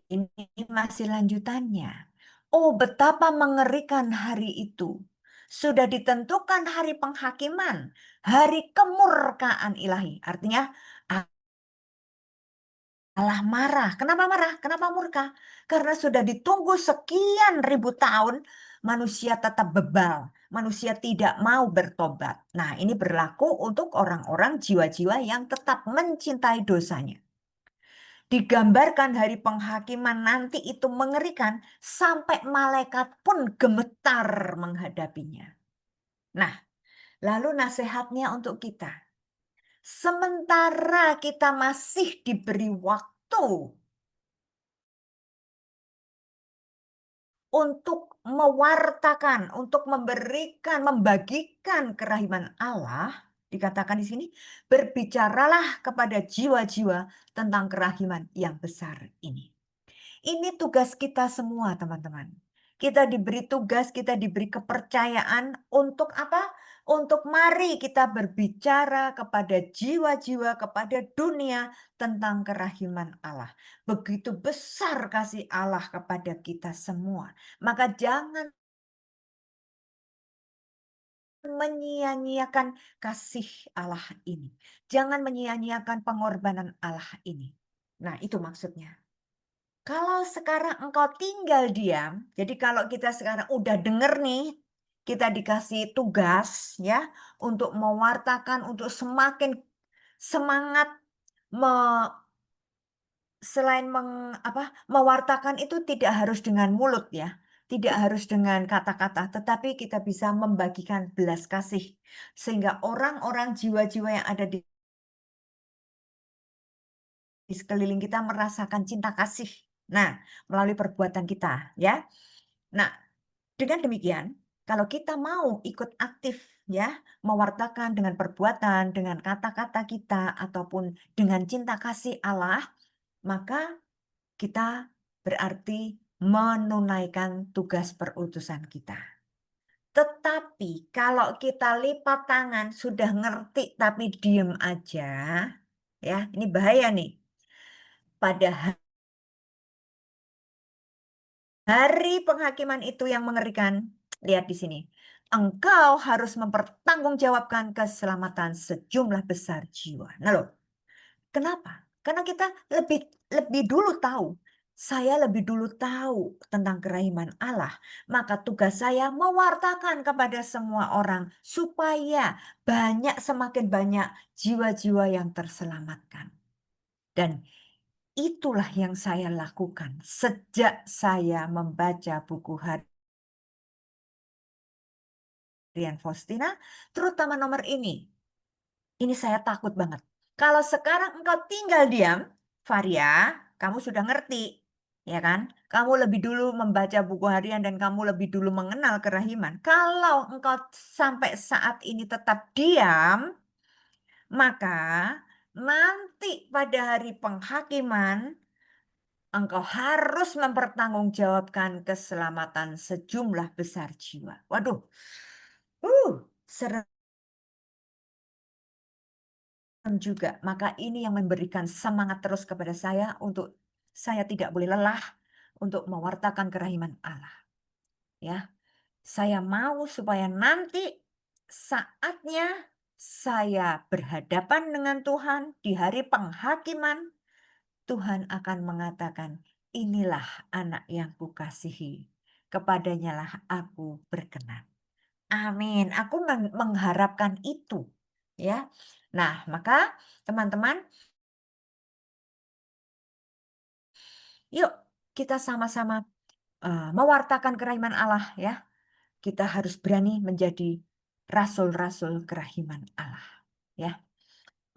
ini masih lanjutannya. Oh, betapa mengerikan hari itu. Sudah ditentukan hari penghakiman, hari kemurkaan ilahi. Artinya Allah marah. Kenapa marah? Kenapa murka? Karena sudah ditunggu sekian ribu tahun, manusia tetap bebal. Manusia tidak mau bertobat. Nah, ini berlaku untuk orang-orang jiwa-jiwa yang tetap mencintai dosanya. Digambarkan hari penghakiman nanti itu mengerikan sampai malaikat pun gemetar menghadapinya. Nah, lalu nasihatnya untuk kita. Sementara kita masih diberi waktu untuk mewartakan, untuk memberikan, membagikan kerahiman Allah, dikatakan di sini, berbicaralah kepada jiwa-jiwa tentang kerahiman yang besar ini. Ini tugas kita semua, teman-teman. Kita diberi tugas, kita diberi kepercayaan untuk apa? Untuk mari kita berbicara kepada jiwa-jiwa, kepada dunia tentang kerahiman Allah. Begitu besar kasih Allah kepada kita semua. Maka jangan menyia-nyiakan kasih Allah ini. Jangan menyia-nyiakan pengorbanan Allah ini. Nah, itu maksudnya. Kalau sekarang engkau tinggal diam, jadi kalau kita sekarang udah denger nih, kita dikasih tugas ya untuk mewartakan, untuk semakin semangat selain mewartakan itu tidak harus dengan mulut ya, tidak harus dengan kata-kata, tetapi kita bisa membagikan belas kasih sehingga orang-orang jiwa-jiwa yang ada di sekeliling kita merasakan cinta kasih. Nah, melalui perbuatan kita ya. Nah, dengan demikian, kalau kita mau ikut aktif ya, mewartakan dengan perbuatan, dengan kata-kata kita ataupun dengan cinta kasih Allah, maka kita berarti menunaikan tugas perutusan kita. Tetapi kalau kita lipat tangan sudah ngerti tapi diem aja, ya ini bahaya nih. Pada hari penghakiman itu yang mengerikan, lihat di sini. Engkau harus mempertanggungjawabkan keselamatan sejumlah besar jiwa. Nah loh, kenapa? Karena kita lebih dulu tahu. Saya lebih dulu tahu tentang kerahiman Allah. Maka tugas saya mewartakan kepada semua orang supaya semakin banyak jiwa-jiwa yang terselamatkan. Dan itulah yang saya lakukan sejak saya membaca buku Harian Faustina, terutama nomor ini. Ini saya takut banget. Kalau sekarang engkau tinggal diam, Varia, kamu sudah ngerti, ya kan? Kamu lebih dulu membaca buku harian dan kamu lebih dulu mengenal kerahiman. Kalau engkau sampai saat ini tetap diam, maka nanti pada hari penghakiman, engkau harus mempertanggungjawabkan keselamatan sejumlah besar jiwa. Waduh, ， serem. juga. Maka ini yang memberikan semangat terus kepada saya untuk saya tidak boleh lelah untuk mewartakan kerahiman Allah. Ya, saya mau supaya nanti saatnya saya berhadapan dengan Tuhan di hari penghakiman, Tuhan akan mengatakan, inilah anak yang kukasihi, kepadanyalah aku berkenan. Amin. Aku mengharapkan itu, ya. Nah, maka teman-teman, yuk kita sama-sama mewartakan kerahiman Allah, ya. Kita harus berani menjadi rasul-rasul kerahiman Allah, ya.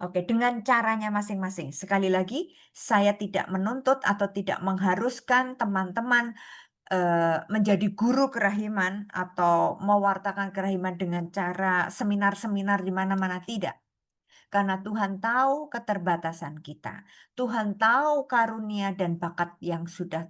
Oke, dengan caranya masing-masing. Sekali lagi, saya tidak menuntut atau tidak mengharuskan teman-teman menjadi guru kerahiman atau mewartakan kerahiman dengan cara seminar-seminar di mana-mana, tidak. Karena Tuhan tahu keterbatasan kita. Tuhan tahu karunia dan bakat yang sudah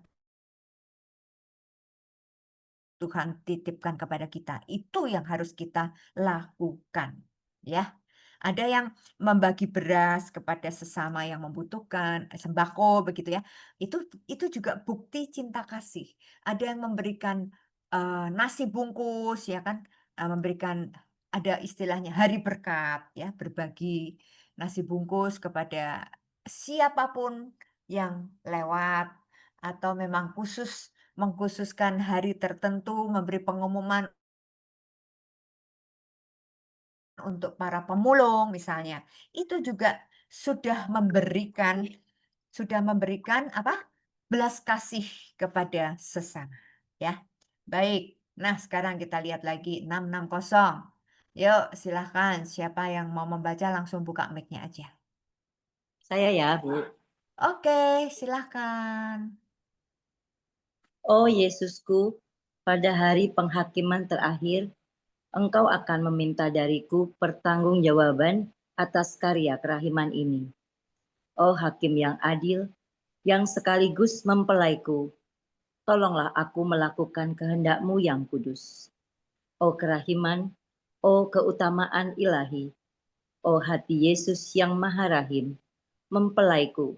Tuhan titipkan kepada kita. Itu yang harus kita lakukan, ya. Ada yang membagi beras kepada sesama yang membutuhkan, sembako begitu ya. Itu juga bukti cinta kasih. Ada yang memberikan nasi bungkus ya kan, memberikan ada istilahnya hari berkat ya, berbagi nasi bungkus kepada siapapun yang lewat atau memang mengkhususkan hari tertentu memberi pengumuman untuk para pemulung misalnya, itu juga sudah memberikan apa? Belas kasih kepada sesama, ya. Baik. Nah, sekarang kita lihat lagi 660. Yuk, silahkan siapa yang mau membaca langsung buka mic-nya aja. Saya ya, Bu. Oke, silahkan. Oh Yesusku, pada hari penghakiman terakhir, Engkau akan meminta dariku pertanggungjawaban atas karya kerahiman ini. Oh Hakim yang adil, yang sekaligus mempelaiku, tolonglah aku melakukan kehendak-Mu yang kudus. Oh kerahiman, oh keutamaan ilahi, oh hati Yesus yang maha rahim, mempelaiku,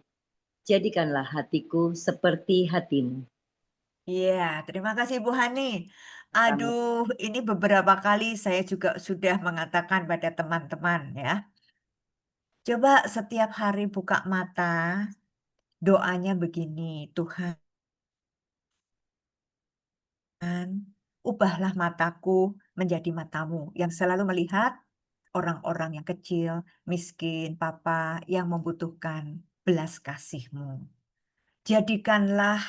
jadikanlah hatiku seperti hati-Mu. Iya, terima kasih Bu Hani. Sama. Aduh, ini beberapa kali saya juga sudah mengatakan pada teman-teman ya. Coba setiap hari buka mata, doanya begini, Tuhan, ubahlah mataku menjadi matamu yang selalu melihat orang-orang yang kecil, miskin, papa, yang membutuhkan belas kasih-Mu. Jadikanlah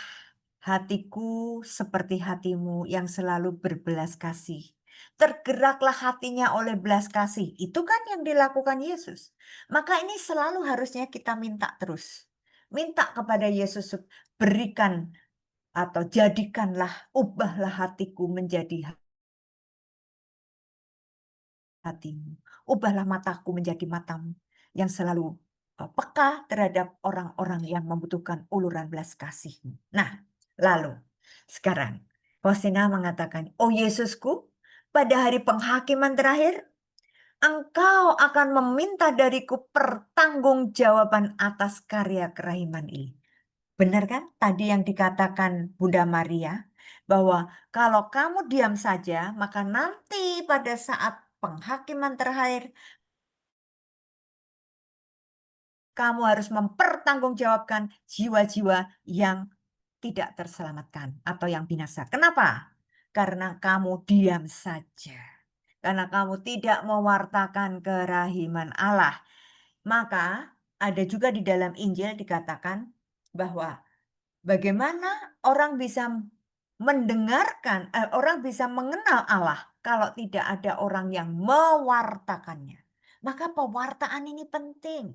hatiku seperti hatimu yang selalu berbelas kasih. Tergeraklah hatinya oleh belas kasih. Itu kan yang dilakukan Yesus. Maka ini selalu harusnya kita minta terus. Minta kepada Yesus, berikan atau jadikanlah, ubahlah hatiku menjadi hatimu. Ubahlah mataku menjadi matamu yang selalu peka terhadap orang-orang yang membutuhkan uluran belas kasih-Mu. Nah, lalu sekarang Hosea mengatakan, oh Yesusku, pada hari penghakiman terakhir, Engkau akan meminta dariku pertanggungjawaban atas karya kerahiman ini. Benar kan tadi yang dikatakan Bunda Maria, bahwa kalau kamu diam saja, maka nanti pada saat penghakiman terakhir, kamu harus mempertanggungjawabkan jiwa-jiwa yang tidak terselamatkan atau yang binasa. Kenapa? Karena kamu diam saja. Karena kamu tidak mewartakan kerahiman Allah. Maka ada juga di dalam Injil dikatakan bahwa bagaimana orang bisa mendengarkan, orang bisa mengenal Allah kalau tidak ada orang yang mewartakannya. Maka pewartaan ini penting.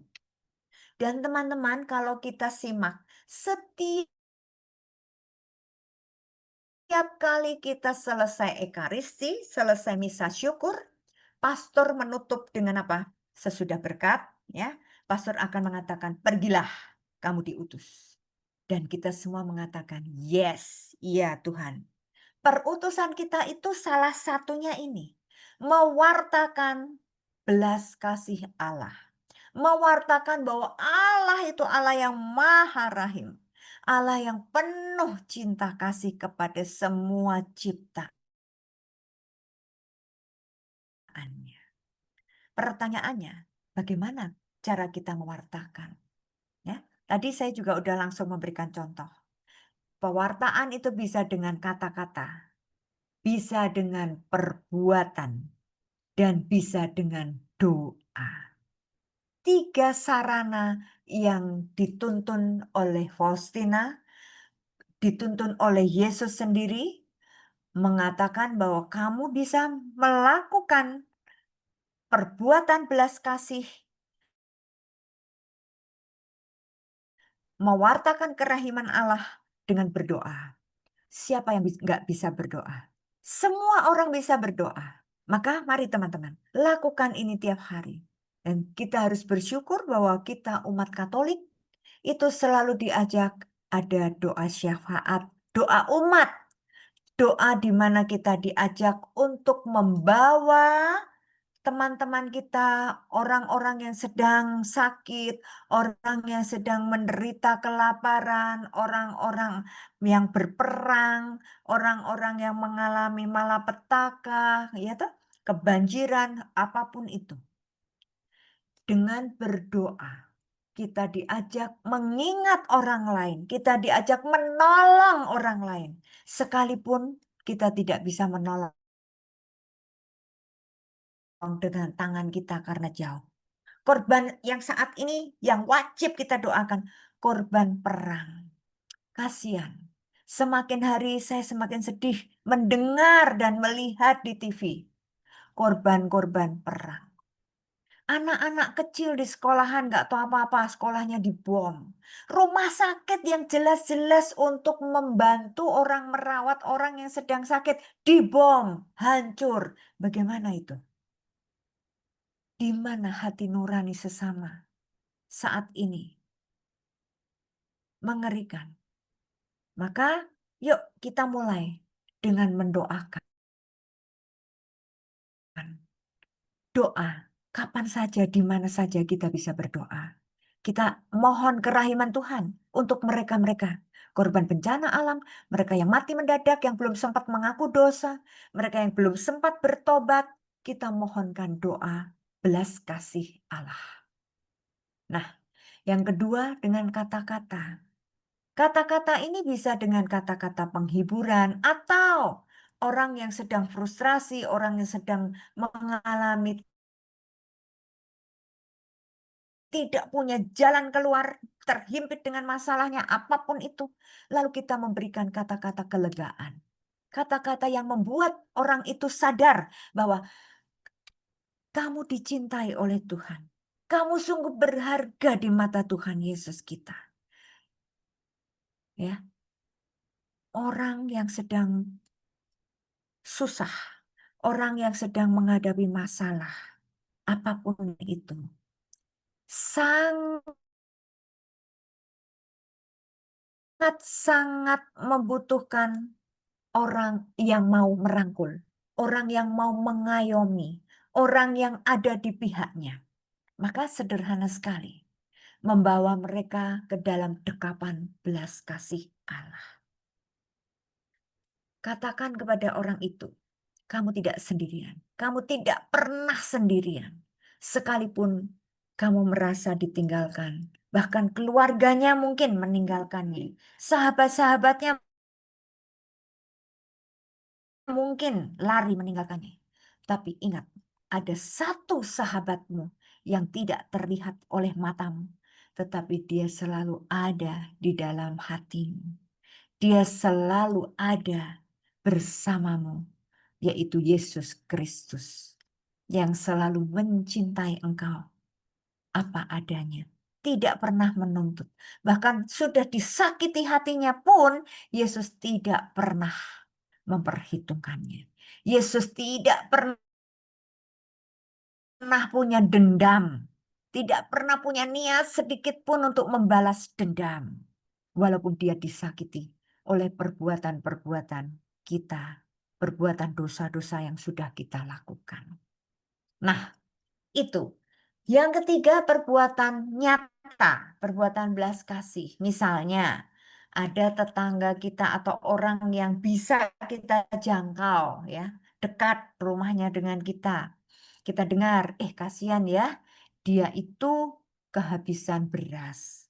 Dan teman-teman, kalau kita simak, setiap kali kita selesai Ekaristi, selesai misa syukur, pastor menutup dengan apa? Sesudah berkat, ya, pastor akan mengatakan, pergilah, kamu diutus. Dan kita semua mengatakan, yes, iya Tuhan. Perutusan kita itu salah satunya ini, mewartakan belas kasih Allah. mewartakan bahwa Allah itu Allah yang Maha Rahim, Allah yang penuh cinta kasih kepada semua ciptaannya. Pertanyaannya, bagaimana cara kita mewartakan? Ya, tadi saya juga udah langsung memberikan contoh. Pewartaan itu bisa dengan kata-kata, bisa dengan perbuatan, dan bisa dengan doa. 3 sarana yang dituntun oleh Faustina, dituntun oleh Yesus sendiri, mengatakan bahwa kamu bisa melakukan perbuatan belas kasih, mewartakan kerahiman Allah dengan berdoa. Siapa yang nggak bisa berdoa? Semua orang bisa berdoa. Maka mari teman-teman, lakukan ini tiap hari. Dan kita harus bersyukur bahwa kita umat Katolik itu selalu diajak ada doa syafaat, doa umat. Doa di mana kita diajak untuk membawa teman-teman kita, orang-orang yang sedang sakit, orang yang sedang menderita kelaparan, orang-orang yang berperang, orang-orang yang mengalami malapetaka, ya toh, kebanjiran, apapun itu. Dengan berdoa, kita diajak mengingat orang lain, kita diajak menolong orang lain, sekalipun kita tidak bisa menolong dengan tangan kita karena jauh. Korban yang saat ini yang wajib kita doakan, korban perang. Kasihan. Semakin hari saya semakin sedih mendengar dan melihat di TV korban-korban perang. Anak-anak kecil di sekolahan nggak tahu apa-apa, sekolahnya dibom. Rumah sakit yang jelas-jelas untuk membantu orang merawat orang yang sedang sakit dibom, hancur. Bagaimana itu? Di mana hati nurani sesama saat ini? Mengerikan. Maka yuk kita mulai dengan mendoakan. Doa, kapan saja, di mana saja kita bisa berdoa. Kita mohon kerahiman Tuhan untuk mereka-mereka. Korban bencana alam, mereka yang mati mendadak, yang belum sempat mengaku dosa, mereka yang belum sempat bertobat, kita mohonkan doa belas kasih Allah. Nah, yang kedua dengan kata-kata. Kata-kata ini bisa dengan kata-kata penghiburan atau orang yang sedang frustrasi, orang yang sedang mengalami tidak punya jalan keluar, terhimpit dengan masalahnya apapun itu. Lalu kita memberikan kata-kata kelegaan. Kata-kata yang membuat orang itu sadar bahwa kamu dicintai oleh Tuhan. Kamu sungguh berharga di mata Tuhan Yesus kita. Ya. Orang yang sedang susah, orang yang sedang menghadapi masalah, apapun itu, sangat membutuhkan orang yang mau merangkul, orang yang mau mengayomi, orang yang ada di pihaknya. Maka sederhana sekali, membawa mereka ke dalam dekapan belas kasih Allah. Katakan kepada orang itu, kamu tidak sendirian. Kamu tidak pernah sendirian. Sekalipun kamu merasa ditinggalkan. Bahkan keluarganya mungkin meninggalkannya. Sahabat-sahabatnya mungkin lari meninggalkannya. Tapi ingat, ada satu sahabatmu yang tidak terlihat oleh matamu. Tetapi dia selalu ada di dalam hatimu. Dia selalu ada bersamamu, yaitu Yesus Kristus yang selalu mencintai engkau apa adanya, tidak pernah menuntut. Bahkan sudah disakiti hatinya pun Yesus tidak pernah memperhitungkannya. Yesus tidak pernah punya dendam, tidak pernah punya niat sedikit pun untuk membalas dendam. Walaupun dia disakiti oleh perbuatan-perbuatan kita, perbuatan dosa-dosa yang sudah kita lakukan. Nah, itu Yang ketiga, perbuatan nyata, perbuatan belas kasih. Misalnya, ada tetangga kita atau orang yang bisa kita jangkau, ya, dekat rumahnya dengan kita. Kita dengar, kasihan ya, dia itu kehabisan beras.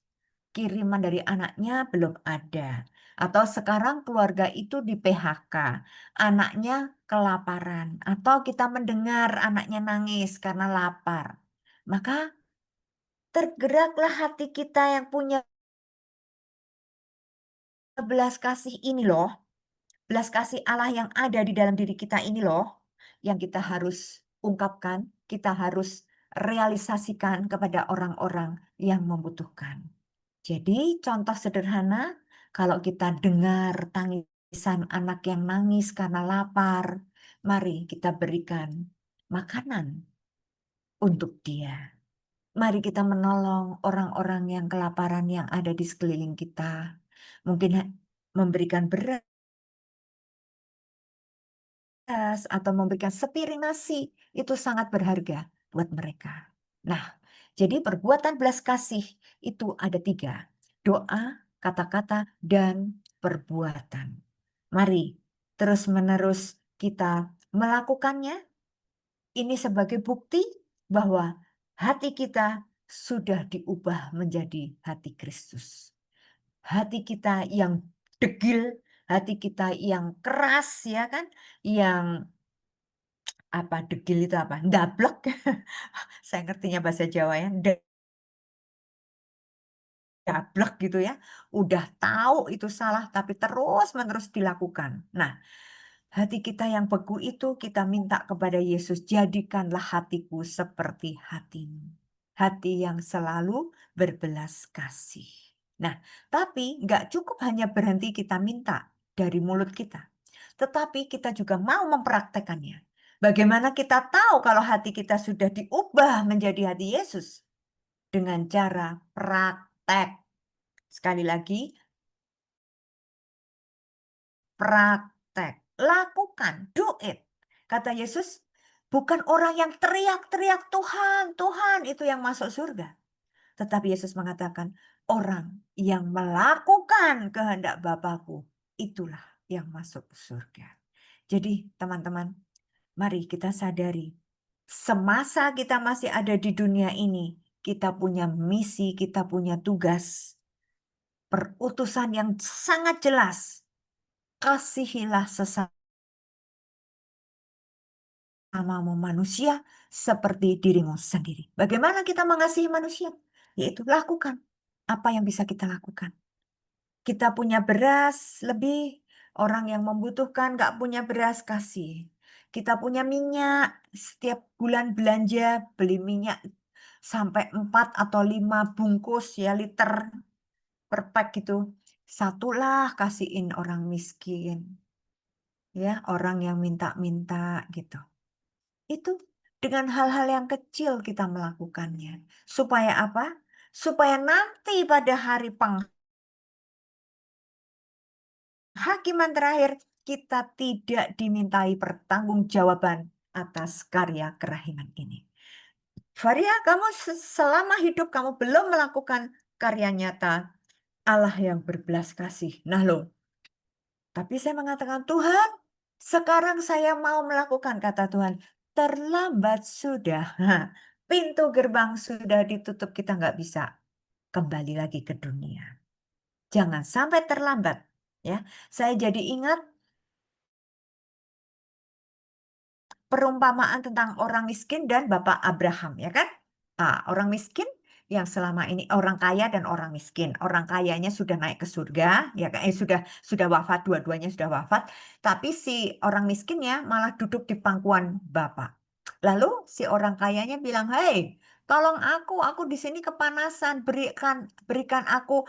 Kiriman dari anaknya belum ada. Atau sekarang keluarga itu di PHK, anaknya kelaparan. Atau kita mendengar anaknya nangis karena lapar. Maka tergeraklah hati kita yang punya belas kasih ini loh. Belas kasih Allah yang ada di dalam diri kita ini loh. Yang kita harus ungkapkan, kita harus realisasikan kepada orang-orang yang membutuhkan. Jadi contoh sederhana, kalau kita dengar tangisan anak yang nangis karena lapar, mari kita berikan makanan untuk dia. Mari kita menolong orang-orang yang kelaparan yang ada di sekeliling kita. Mungkin memberikan beras atau memberikan sepiring nasi, itu sangat berharga buat mereka. Nah, jadi perbuatan belas kasih itu ada 3. Doa, kata-kata, dan perbuatan. Mari terus-menerus kita melakukannya. Ini sebagai bukti bahwa hati kita sudah diubah menjadi hati Kristus. Hati kita yang degil, hati kita yang keras, ya kan? Yang degil itu apa? Ndablek. Saya ngertinya bahasa Jawa ya. Ndablek gitu ya. Udah tahu itu salah tapi terus-menerus dilakukan. Nah, hati kita yang beku itu kita minta kepada Yesus, jadikanlah hatiku seperti hatimu. Hati yang selalu berbelas kasih. Nah, tapi nggak cukup hanya berhenti kita minta dari mulut kita. Tetapi kita juga mau mempraktekannya. Bagaimana kita tahu kalau hati kita sudah diubah menjadi hati Yesus? Dengan cara praktek. Sekali lagi, praktek. Lakukan, do it. Kata Yesus, bukan orang yang teriak-teriak Tuhan, Tuhan itu yang masuk surga. Tetapi Yesus mengatakan, orang yang melakukan kehendak Bapakku, itulah yang masuk surga. Jadi teman-teman, mari kita sadari, semasa kita masih ada di dunia ini, kita punya misi, kita punya tugas, perutusan yang sangat jelas. Kasihilah sesamamu manusia seperti dirimu sendiri. Bagaimana kita mengasihi manusia? Yaitu lakukan apa yang bisa kita lakukan. Kita punya beras lebih, orang yang membutuhkan nggak punya beras, kasih. Kita punya minyak, setiap bulan belanja, beli minyak sampai 4 atau 5 bungkus ya liter per pack gitu. Satulah kasihin orang miskin. Ya, orang yang minta-minta gitu. Itu dengan hal-hal yang kecil kita melakukannya. Supaya apa? Supaya nanti pada hari penghakiman terakhir kita tidak dimintai pertanggungjawaban atas karya kerahiman ini. Varia, kamu selama hidup kamu belum melakukan karya nyata Allah yang berbelas kasih. Nah loh, tapi saya mengatakan, Tuhan, sekarang saya mau melakukan, kata Tuhan. Terlambat sudah. Pintu gerbang sudah ditutup, kita nggak bisa kembali lagi ke dunia. Jangan sampai terlambat. Ya, saya jadi ingat perumpamaan tentang orang miskin dan Bapak Abraham, ya kan? Orang miskin yang selama ini orang kaya dan orang miskin. Orang kayanya sudah naik ke surga, ya kan? Sudah wafat, dua-duanya sudah wafat. Tapi si orang miskinnya malah duduk di pangkuan Bapak. Lalu si orang kayanya bilang, "Hei, tolong aku di sini kepanasan, berikan aku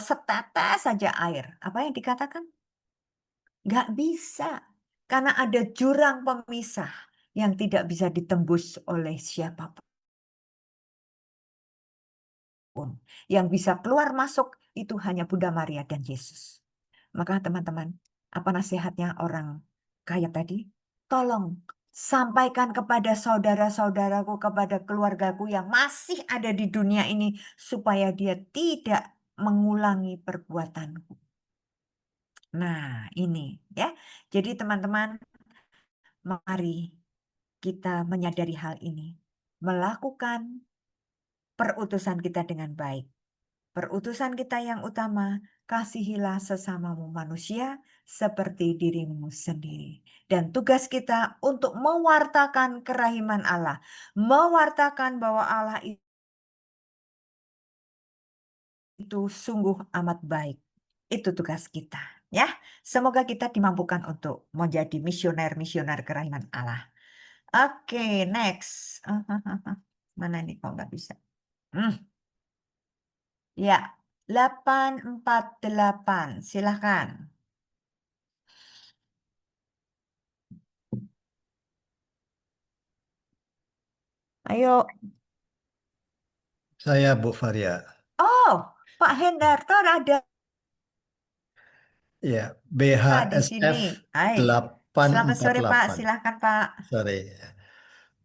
setetes saja air." Apa yang dikatakan? Nggak bisa. Karena ada jurang pemisah yang tidak bisa ditembus oleh siapapun. Yang bisa keluar masuk itu hanya Bunda Maria dan Yesus. Maka teman-teman, apa nasihatnya orang kaya tadi? Tolong Sampaikan kepada saudara-saudaraku, kepada keluargaku yang masih ada di dunia ini, supaya dia tidak mengulangi perbuatanku. Nah, ini ya. Jadi teman-teman, mari kita menyadari hal ini. Melakukan perutusan kita dengan baik. Perutusan kita yang utama, kasihilah sesamamu manusia seperti dirimu sendiri. Dan tugas kita untuk mewartakan kerahiman Allah. Mewartakan bahwa Allah itu sungguh amat baik. Itu tugas kita. Ya, semoga kita dimampukan untuk menjadi misioner-misioner kerahiman Allah. Oke, next. Mana nih kok nggak bisa? Ya, 848. Silahkan. Ayo. Saya Bu Faria. Oh, Pak Hendarto ada Ya, di sini. BHSF Hai. Selamat sore Pak, 848. silahkan Pak. Sorry.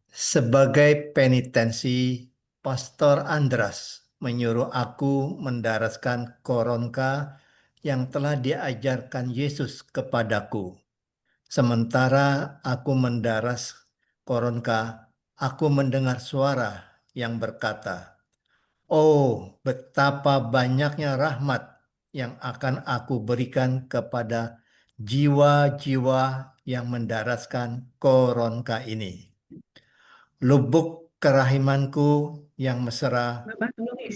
Sebagai penitensi, Pastor Andras menyuruh aku mendaraskan koronka yang telah diajarkan Yesus kepadaku. Sementara aku mendaras koronka, aku mendengar suara yang berkata, "Oh, betapa banyaknya rahmat yang akan aku berikan kepada jiwa-jiwa yang mendaraskan koronka ini. Lubuk kerahimanku yang mesra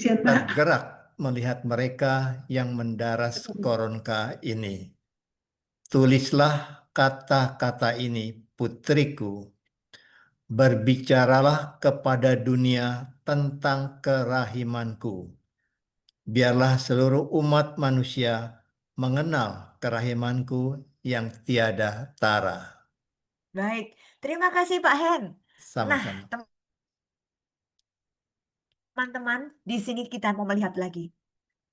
tergerak melihat mereka yang mendaras koronka ini. Tulislah kata-kata ini, putriku. Berbicaralah kepada dunia tentang kerahimanku. Biarlah seluruh umat manusia mengenal kerahimanku yang tiada tara." Baik, terima kasih Pak Hen. Sama-sama. Nah, teman-teman, di sini kita mau melihat lagi.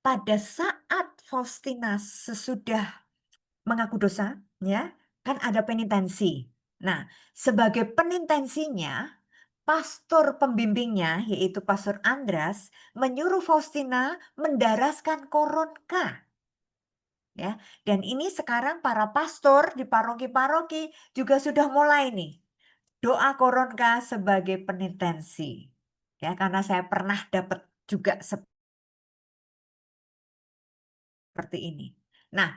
Pada saat Faustina sesudah mengaku dosa, ya, kan ada penitensi. Nah, sebagai penitensinya, pastor pembimbingnya, yaitu Pastor Andras, menyuruh Faustina mendaraskan koronka. Ya, dan ini sekarang para pastor di paroki-paroki juga sudah mulai nih doa koronka sebagai penitensi. Ya, karena saya pernah dapat juga seperti ini. Nah,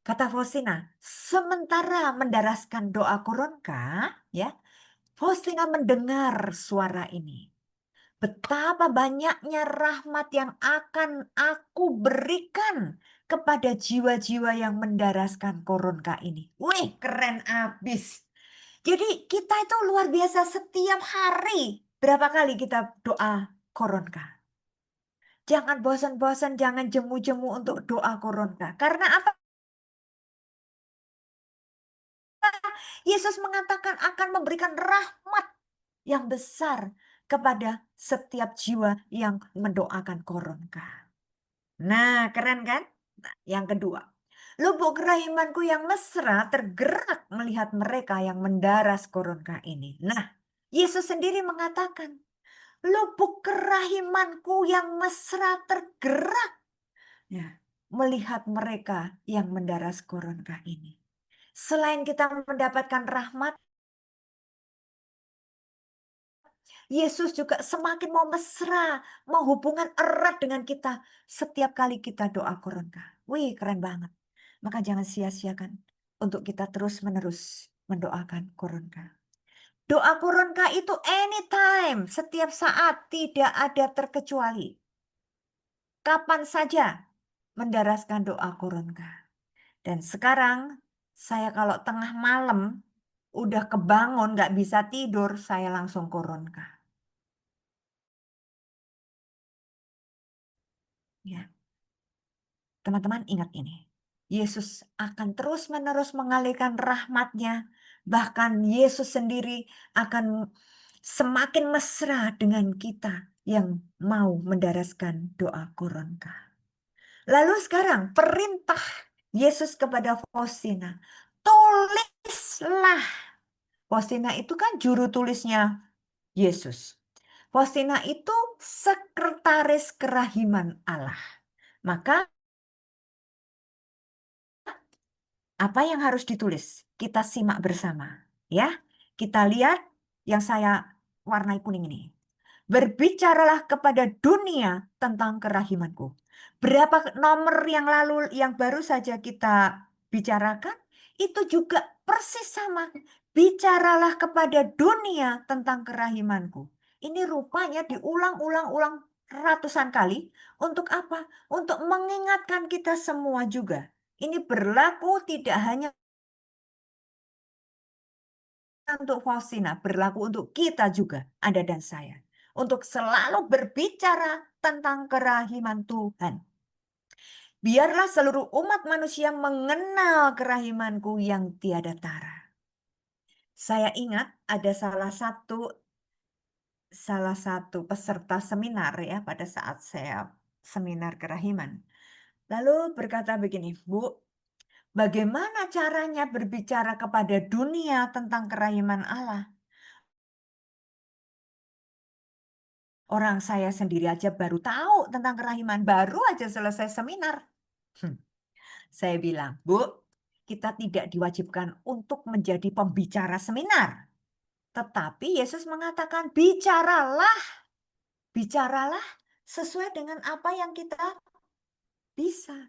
kata Faustina, sementara mendaraskan doa koronka, ya, Faustina mendengar suara ini. Betapa banyaknya rahmat yang akan aku berikan kepada jiwa-jiwa yang mendaraskan koronka ini. Wih, keren abis. Jadi kita itu luar biasa, setiap hari berapa kali kita doa koronka. Jangan bosan-bosan, jangan jemu-jemu untuk doa koronka. Karena apa? Yesus mengatakan akan memberikan rahmat yang besar kepada setiap jiwa yang mendoakan koronka. Nah, keren kan? Nah, yang kedua, lubuk kerahimanku yang mesra tergerak melihat mereka yang mendaras koronka ini. Nah, Yesus sendiri mengatakan, lubuk kerahimanku yang mesra tergerak, ya, melihat mereka yang mendaras koronka ini. Selain kita mendapatkan rahmat, Yesus juga semakin mau mesra, mau hubungan erat dengan kita setiap kali kita doa koronka. Wih, keren banget. Maka jangan sia-siakan untuk kita terus-menerus mendoakan koronka. Doa koronka itu anytime, setiap saat, tidak ada terkecuali. Kapan saja mendaraskan doa koronka. Dan sekarang saya kalau tengah malam udah kebangun nggak bisa tidur, saya langsung koronka. Ya. Teman-teman ingat ini. Yesus akan terus-menerus mengalirkan rahmat-Nya. Bahkan Yesus sendiri akan semakin mesra dengan kita yang mau mendaraskan doa koronka. Lalu sekarang perintah Yesus kepada Faustina. Tulislah. Faustina itu kan juru tulisnya Yesus. Faustina itu sekretaris kerahiman Allah. Maka apa yang harus ditulis? Kita simak bersama, ya. Kita lihat yang saya warnai kuning ini. Berbicaralah kepada dunia tentang kerahimanku. Berapa nomor yang lalu yang baru saja kita bicarakan itu juga persis sama. Bicaralah kepada dunia tentang kerahimanku. Ini rupanya diulang-ulang-ulang ratusan kali. Untuk apa? Untuk mengingatkan kita semua juga. Ini berlaku tidak hanya untuk Faustina, berlaku untuk kita juga, Anda dan saya. Untuk selalu berbicara tentang kerahiman Tuhan. Biarlah seluruh umat manusia mengenal kerahimanku yang tiada tara. Saya ingat ada salah satu peserta seminar ya pada saat saya seminar kerahiman. Lalu berkata begini, Bu, bagaimana caranya berbicara kepada dunia tentang kerahiman Allah? Orang saya sendiri aja baru tahu tentang kerahiman, baru aja selesai seminar. Saya bilang, Bu, kita tidak diwajibkan untuk menjadi pembicara seminar. Tetapi Yesus mengatakan, bicaralah sesuai dengan apa yang kita bisa.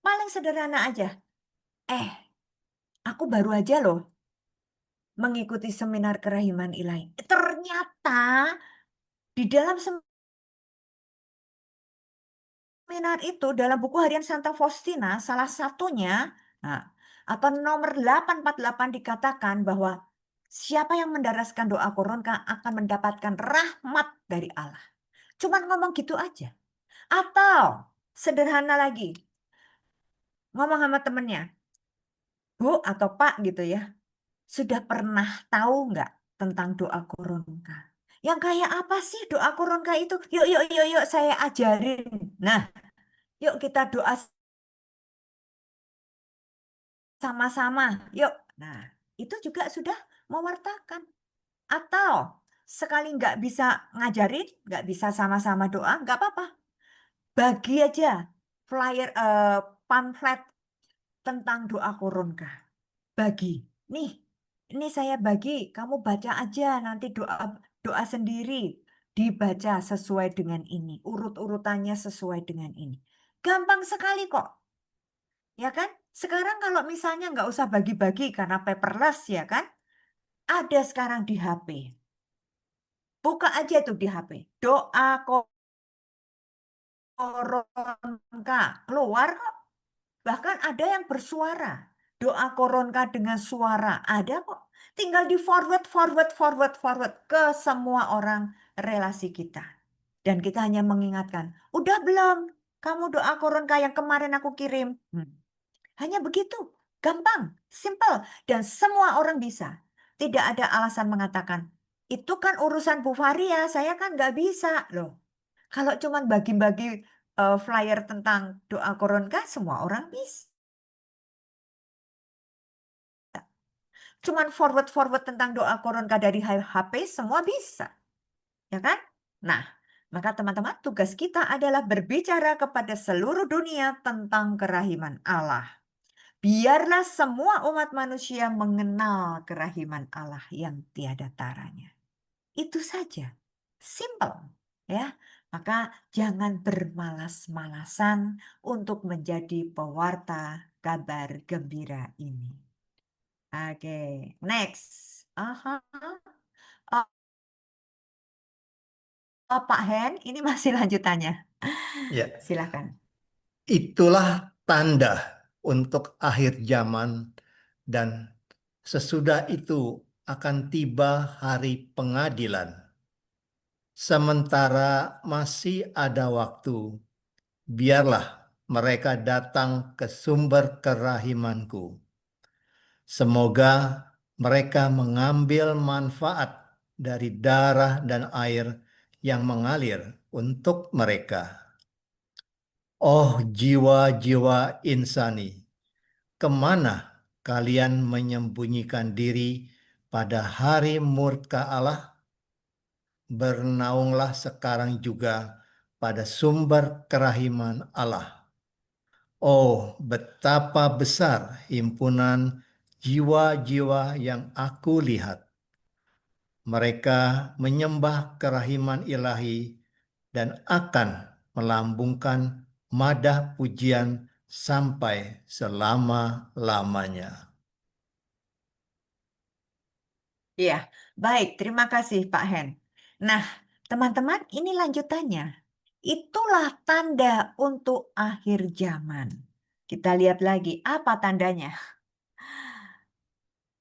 Paling sederhana aja. Aku baru aja loh mengikuti seminar kerahiman ilahi. Ternyata di dalam seminar itu, dalam buku harian Santa Faustina, salah satunya, atau nomor 848 dikatakan bahwa siapa yang mendaraskan doa koronka akan mendapatkan rahmat dari Allah. Cuman ngomong gitu aja. Atau sederhana lagi, ngomong sama temennya, Bu atau Pak gitu ya, sudah pernah tahu nggak tentang doa koronka? Yang kayak apa sih doa koronka itu? Yuk, saya ajarin. Nah, yuk kita doa sama-sama. Yuk. Nah, itu juga sudah mewartakan. Atau sekali nggak bisa ngajarin, nggak bisa sama-sama doa, nggak apa-apa. Bagi aja flyer, pamflet tentang doa koronka. Bagi. Nih, ini saya bagi, kamu baca aja nanti doa sendiri. Dibaca sesuai dengan ini, urut-urutannya sesuai dengan ini. Gampang sekali kok. Ya kan? Sekarang kalau misalnya nggak usah bagi-bagi karena paperless ya kan? Ada sekarang di HP. Buka aja tuh di HP. Doa koronka. Keluar kok. Bahkan ada yang bersuara. Doa koronka dengan suara. Ada kok. Tinggal di forward ke semua orang relasi kita. Dan kita hanya mengingatkan. Udah belum? Kamu doa koronka yang kemarin aku kirim. Hanya begitu. Gampang, simple. Dan semua orang bisa. Tidak ada alasan mengatakan, itu kan urusan Bu Faria, saya kan nggak bisa. Loh, kalau cuma bagi-bagi flyer tentang doa koronka, semua orang bisa. Cuman forward tentang doa koronka dari HP, semua bisa. Ya kan? Nah, maka teman-teman tugas kita adalah berbicara kepada seluruh dunia tentang kerahiman Allah. Biarlah semua umat manusia mengenal kerahiman Allah yang tiada taranya. Itu saja. Simple. Ya. Maka jangan bermalas-malasan untuk menjadi pewarta kabar gembira ini. Oke, next. Pak Hen, ini masih lanjutannya. Ya. Silakan. Itulah tanda untuk akhir zaman dan sesudah itu akan tiba hari pengadilan. Sementara masih ada waktu, biarlah mereka datang ke sumber kerahimanku. Semoga mereka mengambil manfaat dari darah dan air yang mengalir untuk mereka. Oh jiwa-jiwa insani, kemana kalian menyembunyikan diri pada hari murka Allah? Bernaunglah sekarang juga pada sumber kerahiman Allah. Oh, betapa besar himpunan jiwa-jiwa yang aku lihat. Mereka menyembah kerahiman ilahi dan akan melambungkan madah pujian sampai selama-lamanya. Ya, baik. Terima kasih Pak Hen. Nah, teman-teman, ini lanjutannya. Itulah tanda untuk akhir zaman. Kita lihat lagi, apa tandanya?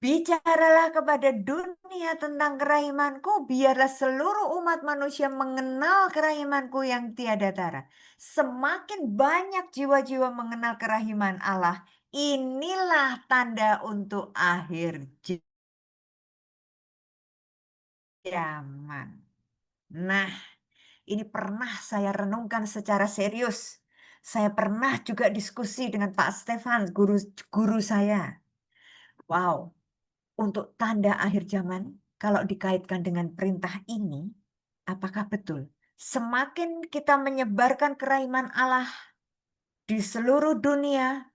Bicaralah kepada dunia tentang kerahimanku, biarlah seluruh umat manusia mengenal kerahimanku yang tiada tara. Semakin banyak jiwa-jiwa mengenal kerahiman Allah, inilah tanda untuk akhir zaman. Nah, ini pernah saya renungkan secara serius. Saya pernah juga diskusi dengan Pak Stefan, guru saya. Wow, untuk tanda akhir zaman, kalau dikaitkan dengan perintah ini, apakah betul? Semakin kita menyebarkan kerahiman Allah di seluruh dunia,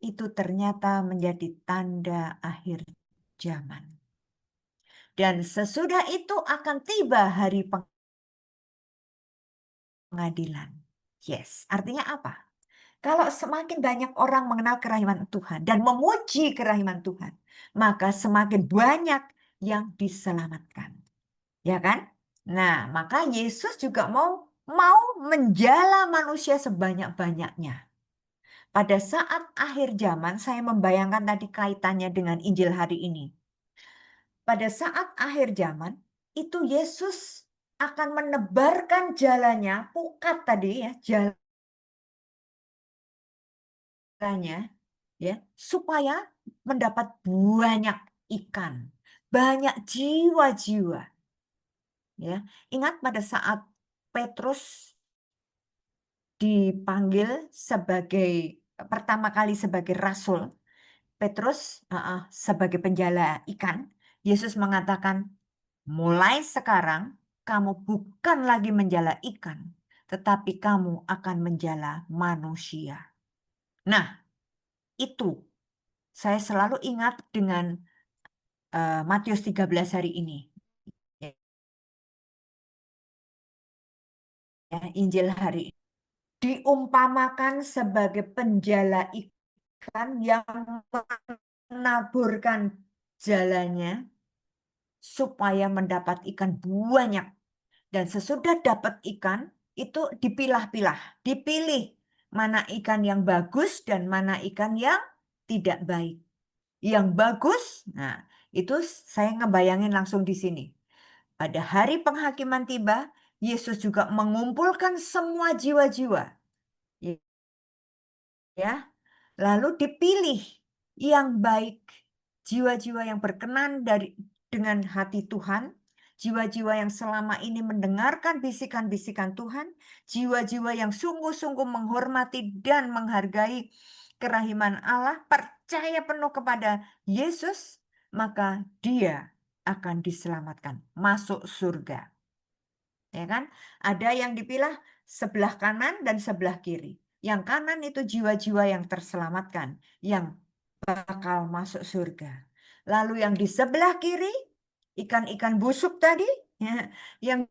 itu ternyata menjadi tanda akhir zaman. Dan sesudah itu akan tiba hari pengadilan. Yes, artinya apa? Kalau semakin banyak orang mengenal kerahiman Tuhan dan memuji kerahiman Tuhan, maka semakin banyak yang diselamatkan. Ya kan? Nah, maka Yesus juga mau menjala manusia sebanyak-banyaknya. Pada saat akhir zaman, saya membayangkan tadi kaitannya dengan Injil hari ini. Pada saat akhir zaman, itu Yesus akan menebarkan jalannya, pukat tadi ya, jalannya, ya, supaya mendapat banyak ikan, banyak jiwa-jiwa. Ya, ingat pada saat Petrus dipanggil sebagai pertama kali sebagai rasul, Petrus sebagai penjala ikan, Yesus mengatakan, mulai sekarang kamu bukan lagi menjala ikan, tetapi kamu akan menjala manusia. Nah, itu saya selalu ingat dengan Matius 13 hari ini. Ya, Injil hari ini. Diumpamakan sebagai penjala ikan yang menaburkan jalannya supaya mendapat ikan banyak. Dan sesudah dapat ikan, itu dipilah-pilah, dipilih mana ikan yang bagus dan mana ikan yang tidak baik. Yang bagus, nah itu saya ngebayangin langsung di sini. Pada hari penghakiman tiba, Yesus juga mengumpulkan semua jiwa-jiwa. Ya, lalu dipilih yang baik, jiwa-jiwa yang berkenan dengan hati Tuhan, jiwa-jiwa yang selama ini mendengarkan bisikan-bisikan Tuhan, jiwa-jiwa yang sungguh-sungguh menghormati dan menghargai kerahiman Allah, percaya penuh kepada Yesus, maka dia akan diselamatkan, masuk surga. Ya kan? Ada yang dipilah sebelah kanan dan sebelah kiri. Yang kanan itu jiwa-jiwa yang terselamatkan, yang bakal masuk surga. Lalu yang di sebelah kiri, ikan-ikan busuk tadi, ya, yang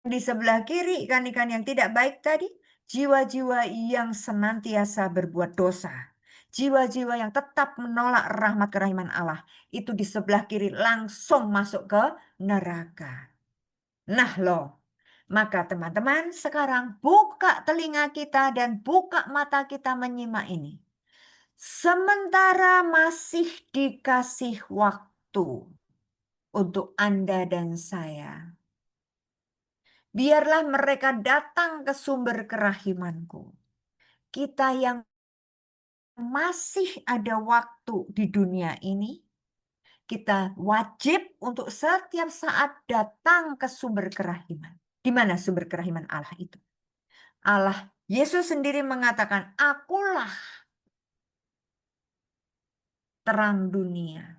di sebelah kiri, ikan-ikan yang tidak baik tadi, jiwa-jiwa yang senantiasa berbuat dosa. Jiwa-jiwa yang tetap menolak rahmat kerahiman Allah. Itu di sebelah kiri langsung masuk ke neraka. Nah loh, maka teman-teman sekarang buka telinga kita dan buka mata kita menyimak ini. Sementara masih dikasih waktu untuk Anda dan saya, biarlah mereka datang ke sumber kerahimanku. Kita yang masih ada waktu di dunia ini, kita wajib untuk setiap saat datang ke sumber kerahiman. Di mana sumber kerahiman Allah itu? Allah, Yesus sendiri mengatakan, akulah terang dunia.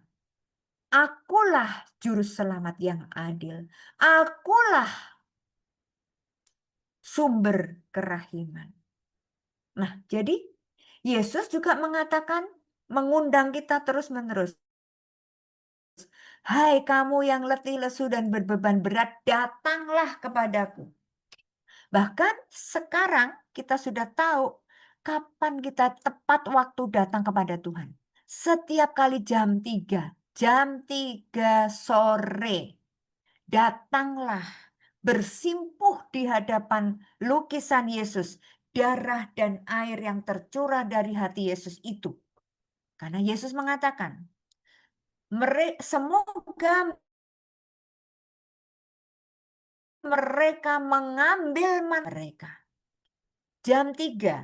Akulah juru selamat yang adil. Akulah sumber kerahiman. Nah, jadi Yesus juga mengatakan, mengundang kita terus-menerus. Hai kamu yang letih, lesu, dan berbeban berat, datanglah kepadaku. Bahkan sekarang kita sudah tahu kapan kita tepat waktu datang kepada Tuhan. Setiap kali jam 3 sore, datanglah bersimpuh di hadapan lukisan Yesus, darah dan air yang tercurah dari hati Yesus itu. Karena Yesus mengatakan, semoga mereka mengambil mereka. Jam 3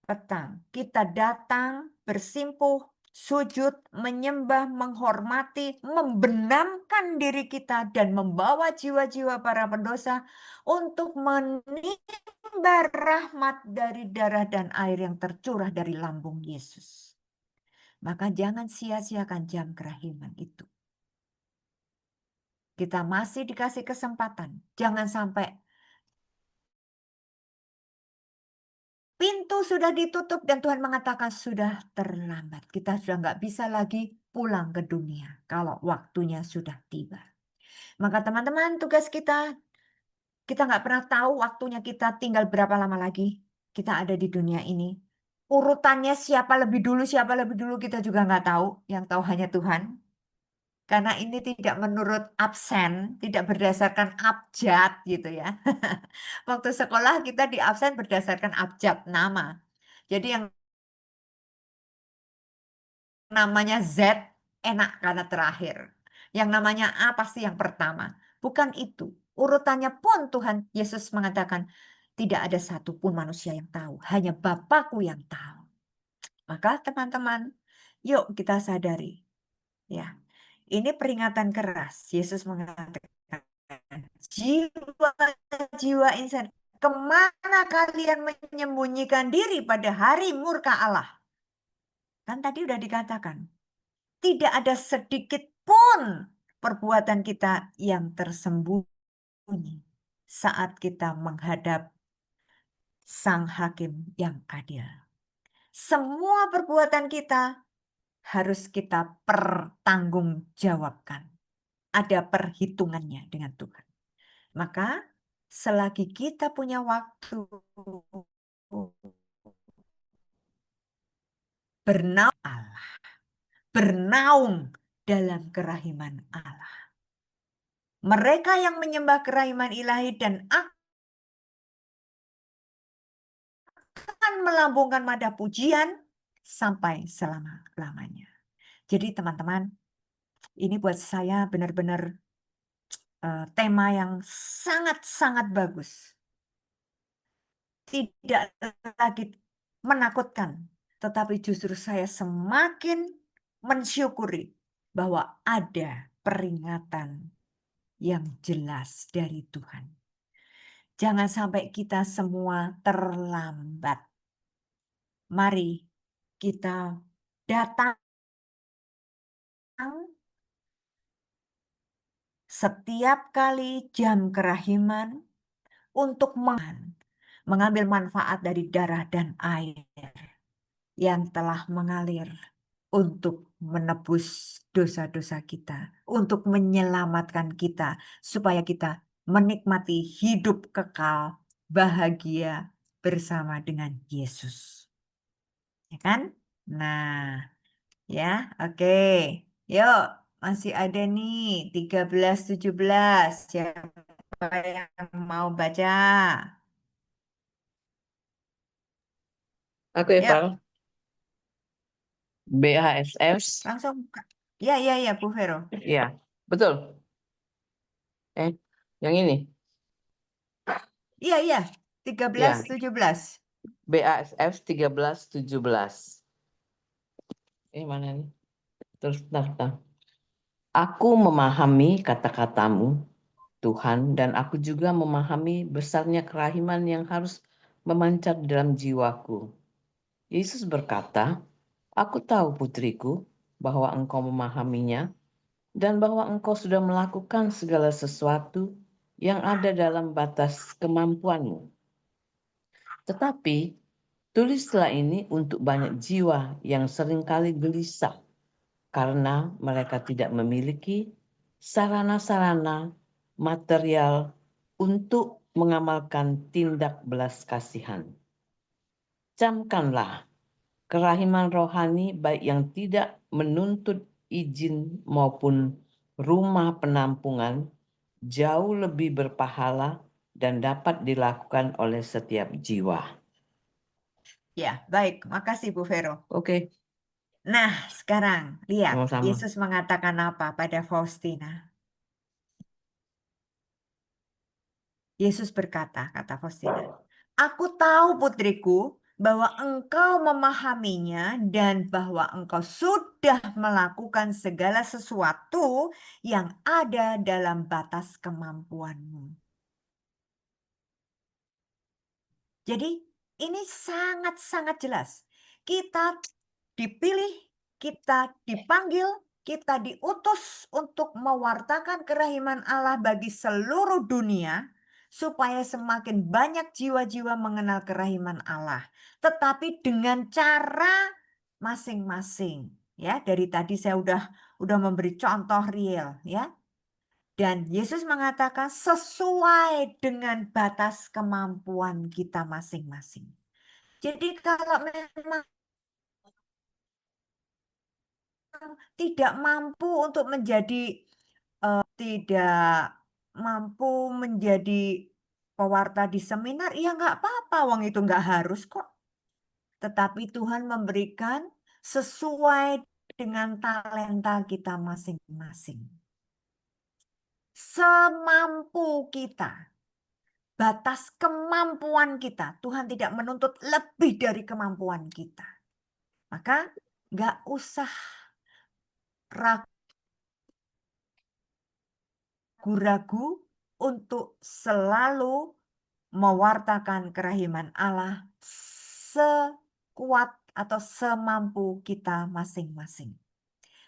petang, kita datang, bersimpuh, sujud, menyembah, menghormati, membenamkan diri kita dan membawa jiwa-jiwa para pendosa untuk menimba rahmat dari darah dan air yang tercurah dari lambung Yesus. Maka jangan sia-siakan jam kerahiman itu. Kita masih dikasih kesempatan. Jangan sampai pintu sudah ditutup dan Tuhan mengatakan sudah terlambat. Kita sudah nggak bisa lagi pulang ke dunia kalau waktunya sudah tiba. Maka teman-teman, tugas kita nggak pernah tahu waktunya kita tinggal berapa lama lagi kita ada di dunia ini. Urutannya siapa lebih dulu kita juga nggak tahu. Yang tahu hanya Tuhan. Karena ini tidak menurut absen, tidak berdasarkan abjad gitu ya. Waktu sekolah kita di absen berdasarkan abjad nama. Jadi yang namanya Z enak karena terakhir. Yang namanya A pasti yang pertama. Bukan itu. Urutannya pun Tuhan Yesus mengatakan tidak ada satupun manusia yang tahu. Hanya Bapakku yang tahu. Maka teman-teman, yuk kita sadari. Ya, ini peringatan keras. Yesus mengatakan, jiwa-jiwa insan, kemana kalian menyembunyikan diri pada hari murka Allah? Kan tadi udah dikatakan, tidak ada sedikit pun perbuatan kita yang tersembunyi saat kita menghadap Sang Hakim yang adil. Semua perbuatan kita harus kita pertanggungjawabkan. Ada perhitungannya dengan Tuhan. Maka selagi kita punya waktu bernaung Allah, bernaung dalam kerahiman Allah. Mereka yang menyembah kerahiman ilahi dan akan melambungkan nada pujian sampai selama-lamanya. Jadi teman-teman, ini buat saya benar-benar tema yang sangat-sangat bagus. Tidak lagi menakutkan, tetapi justru saya semakin mensyukuri bahwa ada peringatan yang jelas dari Tuhan. Jangan sampai kita semua terlambat. Mari kita datang setiap kali jam kerahiman untuk mengambil manfaat dari darah dan air yang telah mengalir untuk menebus dosa-dosa kita, untuk menyelamatkan kita, supaya kita menikmati hidup kekal, bahagia bersama dengan Yesus. Ya kan? Nah, ya, oke. Yuk, masih ada nih 13-17. Siapa yang mau baca? Aku Eval. BHSF. Langsung. Ya, Bu Vero. Iya, betul. Yang ini. Iya, 13-17. BASF 13-17. Mana nih? Terus bentar. Aku memahami kata-katamu, Tuhan, dan aku juga memahami besarnya kerahiman yang harus memancar dalam jiwaku. Yesus berkata, aku tahu putriku, bahwa Engkau memahaminya dan bahwa Engkau sudah melakukan segala sesuatu yang ada dalam batas kemampuanmu. Tetapi tulislah ini untuk banyak jiwa yang seringkali gelisah karena mereka tidak memiliki sarana-sarana material untuk mengamalkan tindak belas kasihan. Camkanlah kerahiman rohani baik yang tidak menuntut izin maupun rumah penampungan jauh lebih berpahala dan dapat dilakukan oleh setiap jiwa. Ya, baik. Makasih Bu Vero. Oke, Nah, sekarang lihat sama-sama. Yesus mengatakan apa pada Faustina. Yesus berkata, kata Faustina, "Aku tahu putriku bahwa engkau memahaminya dan bahwa engkau sudah melakukan segala sesuatu yang ada dalam batas kemampuanmu." Jadi ini sangat-sangat jelas. Kita dipilih, kita dipanggil, kita diutus untuk mewartakan kerahiman Allah bagi seluruh dunia supaya semakin banyak jiwa-jiwa mengenal kerahiman Allah. Tetapi dengan cara masing-masing. Ya, dari tadi saya udah memberi contoh real, ya. Dan Yesus mengatakan sesuai dengan batas kemampuan kita masing-masing. Jadi kalau memang tidak mampu untuk menjadi tidak mampu menjadi pewarta di seminar, ya nggak apa-apa, wong itu nggak harus kok. Tetapi Tuhan memberikan sesuai dengan talenta kita masing-masing. Semampu kita. Batas kemampuan kita. Tuhan tidak menuntut lebih dari kemampuan kita. Maka nggak usah ragu-ragu untuk selalu mewartakan kerahiman Allah sekuat atau semampu kita masing-masing.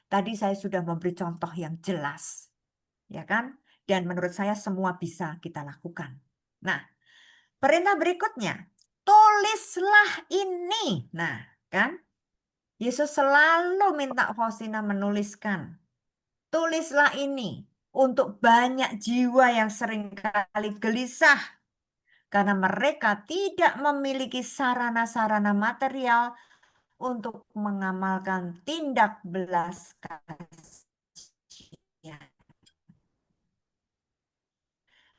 Tadi saya sudah memberi contoh yang jelas, ya kan? Dan menurut saya semua bisa kita lakukan. Nah, perintah berikutnya, tulislah ini. Nah, kan? Yesus selalu minta Faustina menuliskan. Tulislah ini untuk banyak jiwa yang seringkali gelisah karena mereka tidak memiliki sarana-sarana material untuk mengamalkan tindak belas kasihan.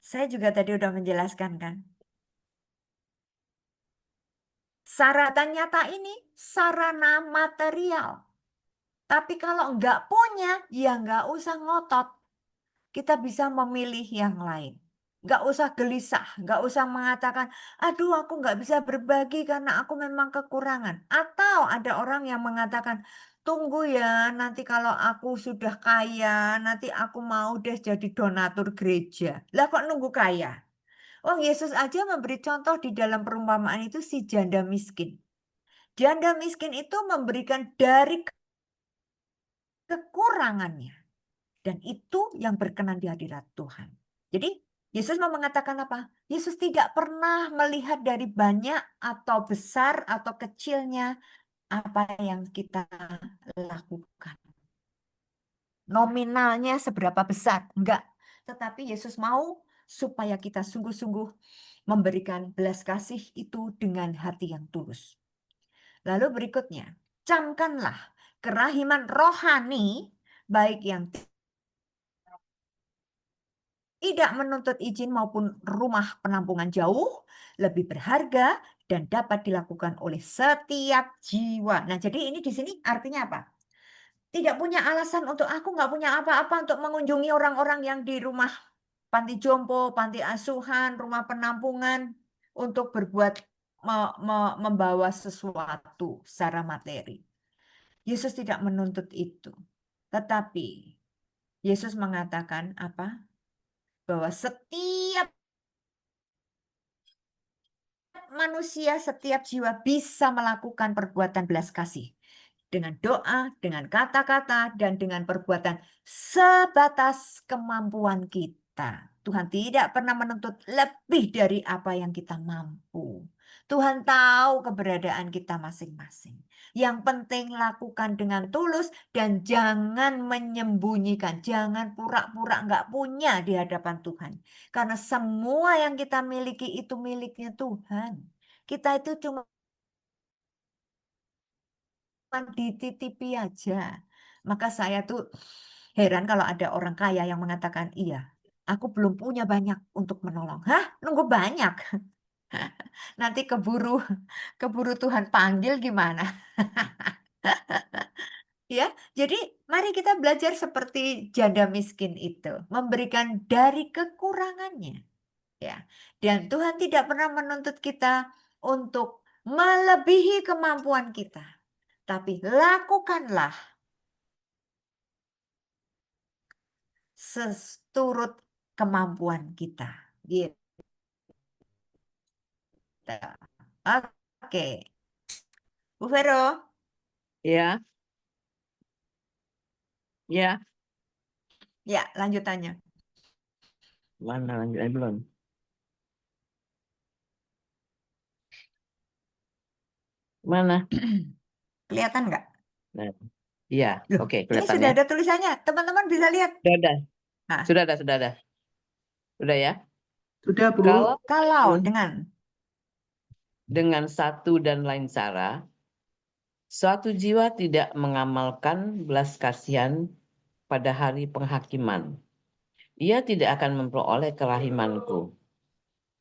Saya juga tadi udah menjelaskan kan. Sarana nyata ini sarana material. Tapi kalau enggak punya, ya enggak usah ngotot. Kita bisa memilih yang lain. Enggak usah gelisah, enggak usah mengatakan, aduh aku enggak bisa berbagi karena aku memang kekurangan. Atau ada orang yang mengatakan, tunggu ya nanti kalau aku sudah kaya, nanti aku mau deh jadi donatur gereja. Lah kok nunggu kaya? Oh, Yesus aja memberi contoh di dalam perumpamaan itu si janda miskin. Janda miskin itu memberikan dari kekurangannya. Dan itu yang berkenan di hadirat Tuhan. Jadi Yesus mau mengatakan apa? Yesus tidak pernah melihat dari banyak atau besar atau kecilnya apa yang kita lakukan. Nominalnya seberapa besar? Enggak. Tetapi Yesus mau supaya kita sungguh-sungguh memberikan belas kasih itu dengan hati yang tulus. Lalu berikutnya, camkanlah kerahiman rohani baik yang tidak menuntut izin maupun rumah penampungan jauh lebih berharga dan dapat dilakukan oleh setiap jiwa. Nah, jadi ini di sini artinya apa? Tidak punya alasan untuk aku nggak punya apa-apa untuk mengunjungi orang-orang yang di rumah panti jompo, panti asuhan, rumah penampungan untuk berbuat membawa sesuatu secara materi. Yesus tidak menuntut itu. Tetapi Yesus mengatakan apa? Bahwa setiap manusia, setiap jiwa bisa melakukan perbuatan belas kasih. dengan doa, dengan kata-kata, dan dengan perbuatan sebatas kemampuan kita. Tuhan tidak pernah menuntut lebih dari apa yang kita mampu. Tuhan tahu keberadaan kita masing-masing. Yang penting lakukan dengan tulus dan jangan menyembunyikan. Jangan pura-pura nggak punya di hadapan Tuhan. Karena semua yang kita miliki itu miliknya Tuhan. Kita itu cuma dititipi aja. Maka saya tuh heran kalau ada orang kaya yang mengatakan, iya, aku belum punya banyak untuk menolong. Hah? Nunggu banyak? Nanti keburu Tuhan panggil gimana? Ya, jadi mari kita belajar seperti janda miskin itu, memberikan dari kekurangannya. Ya, dan Tuhan tidak pernah menuntut kita untuk melebihi kemampuan kita, tapi lakukanlah seturut kemampuan kita. Gitu. Oke, Bu Vero. Ya, ya. Ya, lanjutannya. Mana lanjutannya belum? Mana? Kelihatan nggak? Nah, iya, Loh, oke, ini kelihatan sudah ya. ada tulisannya. Teman-teman bisa lihat. Nah. Sudah ada. Sudah ya. Sudah, Bu. Kalau dengan satu dan lain cara, suatu jiwa tidak mengamalkan belas kasihan pada hari penghakiman. Ia tidak akan memperoleh kerahimanku.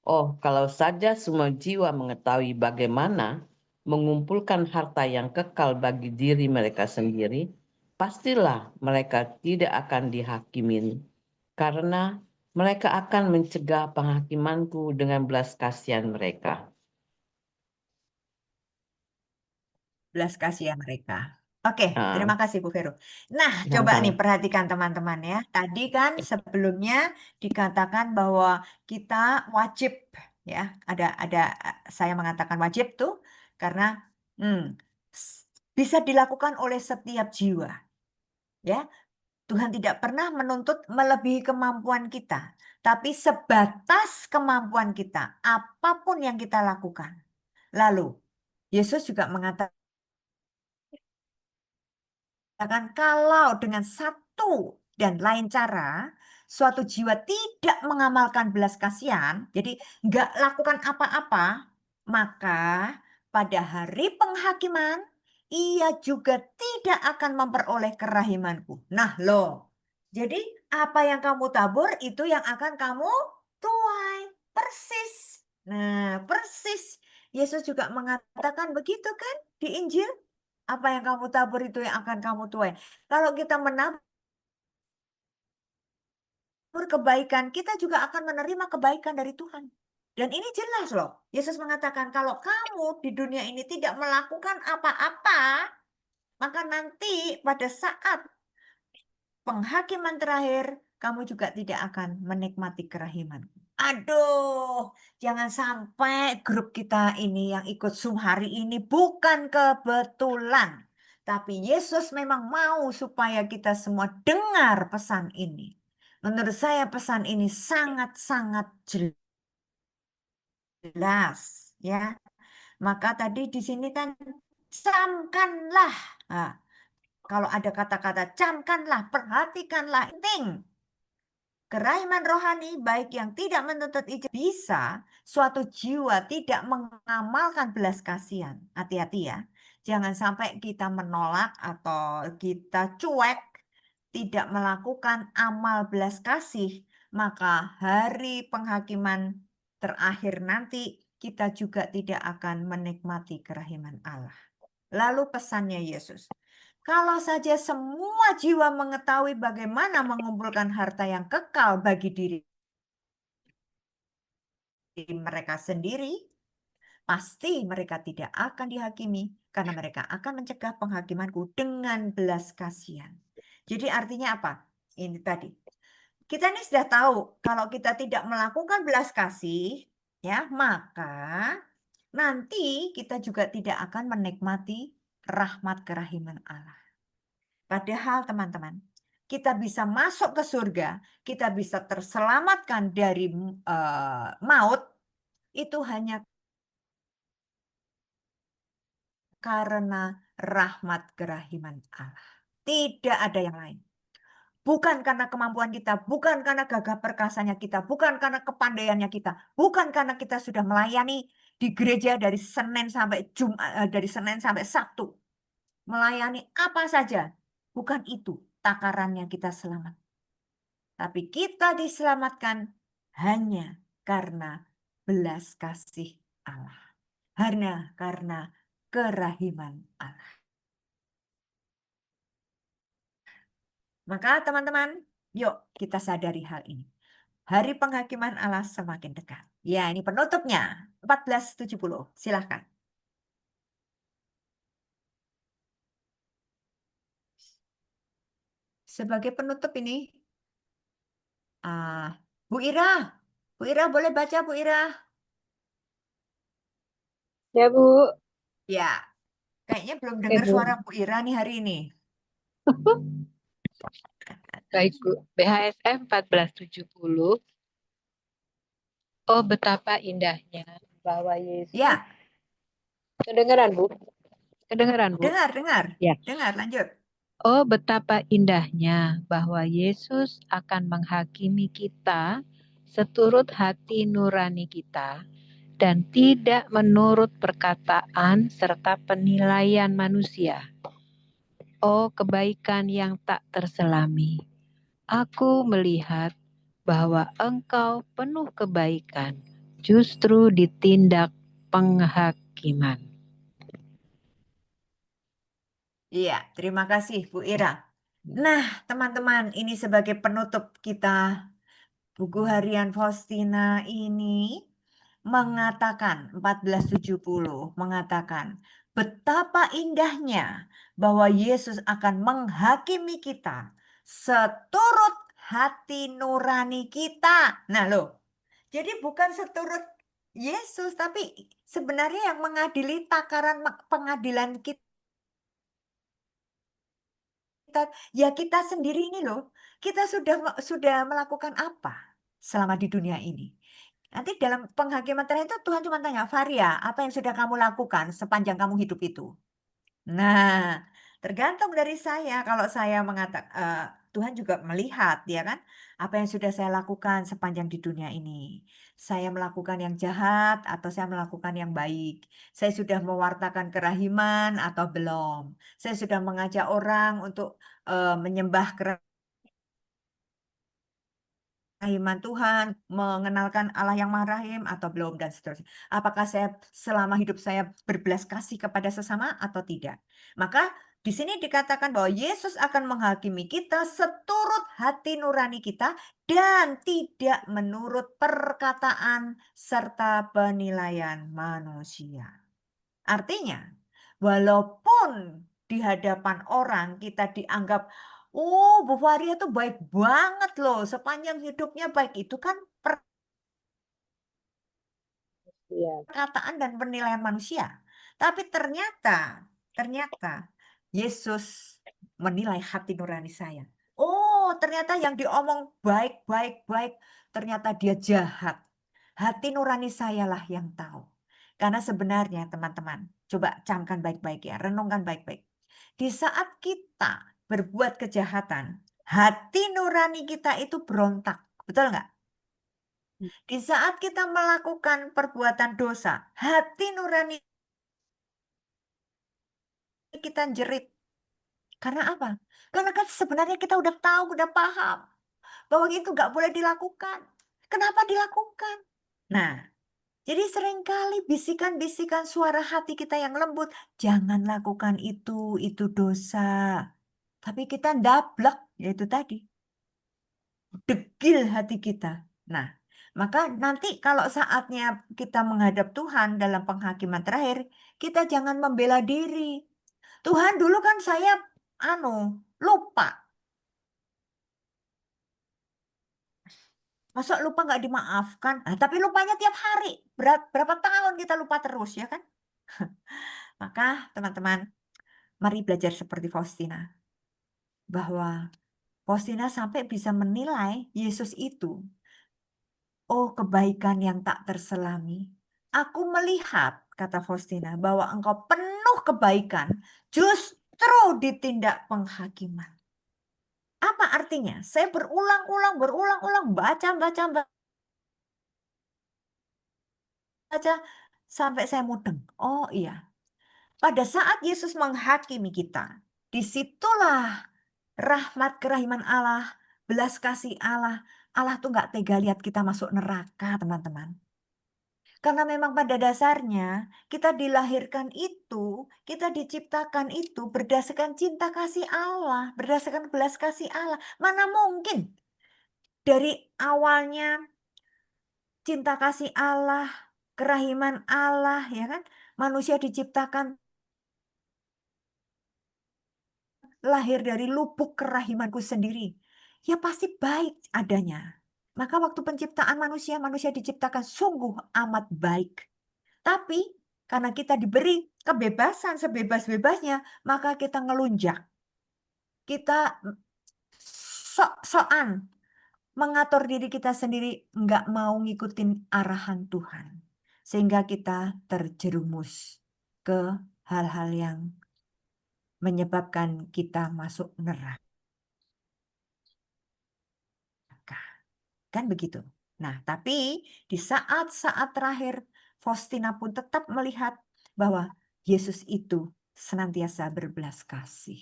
Oh, kalau saja semua jiwa mengetahui bagaimana mengumpulkan harta yang kekal bagi diri mereka sendiri, pastilah mereka tidak akan dihakimin, karena mereka akan mencegah penghakimanku dengan belas kasihan mereka. belas kasihan mereka. Oke, terima kasih Bu Vero. Nah, coba nih perhatikan teman-teman ya. Tadi kan sebelumnya dikatakan bahwa kita wajib ya. Ada saya mengatakan wajib tuh karena bisa dilakukan oleh setiap jiwa. Ya. Tuhan tidak pernah menuntut melebihi kemampuan kita, tapi sebatas kemampuan kita, apapun yang kita lakukan. Lalu Yesus juga mengatakan kalau dengan satu dan lain cara suatu jiwa tidak mengamalkan belas kasihan, jadi nggak lakukan apa-apa, maka pada hari penghakiman ia juga tidak akan memperoleh kerahimanku. Nah loh, jadi apa yang kamu tabur itu yang akan kamu tuai, persis. Nah persis, Yesus juga mengatakan begitu kan di Injil. Apa yang kamu tabur itu yang akan kamu tuai. Kalau kita menabur kebaikan, kita juga akan menerima kebaikan dari Tuhan. Dan ini jelas loh. Yesus mengatakan kalau kamu di dunia ini tidak melakukan apa-apa, maka nanti pada saat penghakiman terakhir, kamu juga tidak akan menikmati kerahiman. Aduh, jangan sampai grup kita ini yang ikut Zoom hari ini bukan kebetulan. Tapi Yesus memang mau supaya kita semua dengar pesan ini. Menurut saya pesan ini sangat-sangat jelas. Ya. Maka tadi di sini kan camkanlah. Nah, kalau ada kata-kata camkanlah, perhatikanlah, penting. Kerahiman rohani baik yang tidak menuntut izin bisa suatu jiwa tidak mengamalkan belas kasihan. Hati-hati ya. Jangan sampai kita menolak atau kita cuek tidak melakukan amal belas kasih, maka hari penghakiman terakhir nanti kita juga tidak akan menikmati kerahiman Allah. Lalu pesannya Yesus. Kalau saja semua jiwa mengetahui bagaimana mengumpulkan harta yang kekal bagi diri mereka sendiri, pasti mereka tidak akan dihakimi karena mereka akan mencegah penghakimanku dengan belas kasihan. Jadi artinya apa? Ini tadi. Kita ini sudah tahu kalau kita tidak melakukan belas kasih, ya, maka nanti kita juga tidak akan menikmati rahmat kerahiman Allah. Padahal teman-teman, kita bisa masuk ke surga, kita bisa terselamatkan dari maut, itu hanya karena rahmat kerahiman Allah. Tidak ada yang lain. Bukan karena kemampuan kita, bukan karena gagah perkasanya kita, bukan karena kepandaiannya kita, bukan karena kita sudah melayani di gereja dari Senin sampai Jumat, dari Senin sampai Sabtu. Melayani apa saja. Bukan itu takarannya kita selamat. Tapi kita diselamatkan hanya karena belas kasih Allah. Hanya karena kerahiman Allah. Maka teman-teman, yuk kita sadari hal ini. Hari penghakiman Allah semakin dekat. Ya, ini penutupnya. 1470. Silahkan. Sebagai penutup ini, Bu Ira. Bu Ira boleh baca, Bu Ira? Ya, Bu. Ya, kayaknya belum Oke, dengar Bu. suara Bu Ira nih hari ini. Baik, Bu. BHSM 1470. Oh, betapa indahnya bahwa Yesus. Ya, Kedengeran, Bu? Kedengeran, Bu? dengar. Ya. Dengar, lanjut. Oh, betapa indahnya bahwa Yesus akan menghakimi kita seturut hati nurani kita dan tidak menurut perkataan serta penilaian manusia. Oh, kebaikan yang tak terselami. Aku melihat bahwa Engkau penuh kebaikan, justru ditindak penghakiman. Iya, terima kasih Bu Ira. Nah, teman-teman, ini sebagai penutup kita, buku harian Faustina ini mengatakan, 1470 mengatakan, betapa indahnya bahwa Yesus akan menghakimi kita seturut hati nurani kita. Nah loh, jadi bukan seturut Yesus, tapi sebenarnya yang mengadili takaran pengadilan kita, ya kita sendiri ini loh. Kita sudah melakukan apa selama di dunia ini? Nanti dalam penghakiman terakhir itu Tuhan cuma tanya, Varia, apa yang sudah kamu lakukan sepanjang kamu hidup itu? Nah, tergantung dari saya. Kalau saya mengatakan, Tuhan juga melihat, ya kan, apa yang sudah saya lakukan sepanjang di dunia ini. Saya melakukan yang jahat atau saya melakukan yang baik. Saya sudah mewartakan kerahiman atau belum. Saya sudah mengajak orang untuk menyembah kerahiman Tuhan, mengenalkan Allah yang Maha Rahim atau belum, dan seterusnya. Apakah saya selama hidup saya berbelas kasih kepada sesama atau tidak? Maka di sini dikatakan bahwa Yesus akan menghakimi kita seturut hati nurani kita dan tidak menurut perkataan serta penilaian manusia. Artinya, walaupun di hadapan orang kita dianggap, oh, Bu Varia tuh baik banget loh, sepanjang hidupnya baik, itu kan perkataan dan penilaian manusia. Tapi ternyata Yesus menilai hati nurani saya. Oh, ternyata yang diomong baik, ternyata dia jahat. Hati nurani sayalah yang tahu. Karena sebenarnya teman-teman, coba camkan baik-baik ya, renungkan baik-baik. Di saat kita berbuat kejahatan, hati nurani kita itu berontak. Betul nggak? Di saat kita melakukan perbuatan dosa, hati nurani kita jerit. Karena apa? Karena kan sebenarnya kita udah tahu, udah paham bahwa itu nggak boleh dilakukan. Kenapa dilakukan? Nah, jadi seringkali bisikan-bisikan suara hati kita yang lembut, jangan lakukan itu dosa. Tapi kita ndablek, yaitu tadi. Degil hati kita. Nah, maka nanti kalau saatnya kita menghadap Tuhan dalam penghakiman terakhir, kita jangan membela diri. Tuhan, dulu kan saya lupa. Masa lupa nggak dimaafkan? Tapi lupanya tiap hari. Berapa tahun kita lupa terus, ya kan? Maka teman-teman, Mari belajar seperti Faustina. Bahwa Faustina sampai bisa menilai Yesus itu, oh kebaikan yang tak terselami. Aku melihat, kata Faustina, bahwa engkau penuh kebaikan justru di tindak penghakiman. Apa artinya? Saya berulang-ulang baca sampai saya mudeng. Oh iya, pada saat Yesus menghakimi kita, disitulah rahmat kerahiman Allah, belas kasih Allah. Allah tuh nggak tega lihat kita masuk neraka, teman-teman. Karena memang pada dasarnya kita dilahirkan itu, kita diciptakan itu berdasarkan cinta kasih Allah, berdasarkan belas kasih Allah. Mana mungkin dari awalnya cinta kasih Allah, kerahiman Allah, ya kan? Manusia diciptakan lahir dari lubuk kerahimanku sendiri. Ya pasti baik adanya. Maka waktu penciptaan manusia, manusia diciptakan sungguh amat baik. Tapi karena kita diberi kebebasan sebebas-bebasnya, maka kita ngelunjak. Kita sok-sokan mengatur diri kita sendiri, nggak mau ngikutin arahan Tuhan. Sehingga kita terjerumus ke hal-hal yang menyebabkan kita masuk neraka. Kan begitu. Nah, tapi di saat-saat terakhir, Faustina pun tetap melihat bahwa Yesus itu senantiasa berbelas kasih.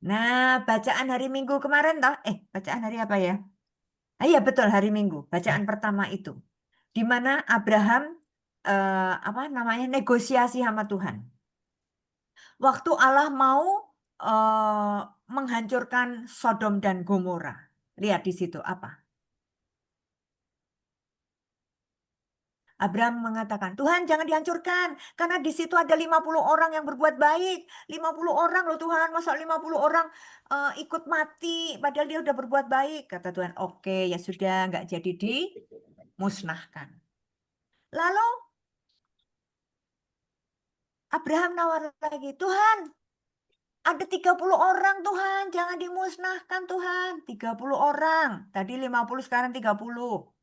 Nah, bacaan hari Minggu kemarin toh, bacaan hari apa ya? Iya betul, hari Minggu. Bacaan pertama itu, di mana Abraham negosiasi sama Tuhan. Waktu Allah mau menghancurkan Sodom dan Gomora. Lihat di situ apa? Abraham mengatakan, Tuhan jangan dihancurkan, karena di situ ada 50 orang yang berbuat baik. 50 orang loh Tuhan, masa 50 orang ikut mati, padahal dia udah berbuat baik. Kata Tuhan, oke ya sudah, nggak jadi dimusnahkan. Lalu Abraham nawar lagi, Tuhan ada 30 orang Tuhan, jangan dimusnahkan Tuhan. 30 orang, tadi 50 sekarang 30.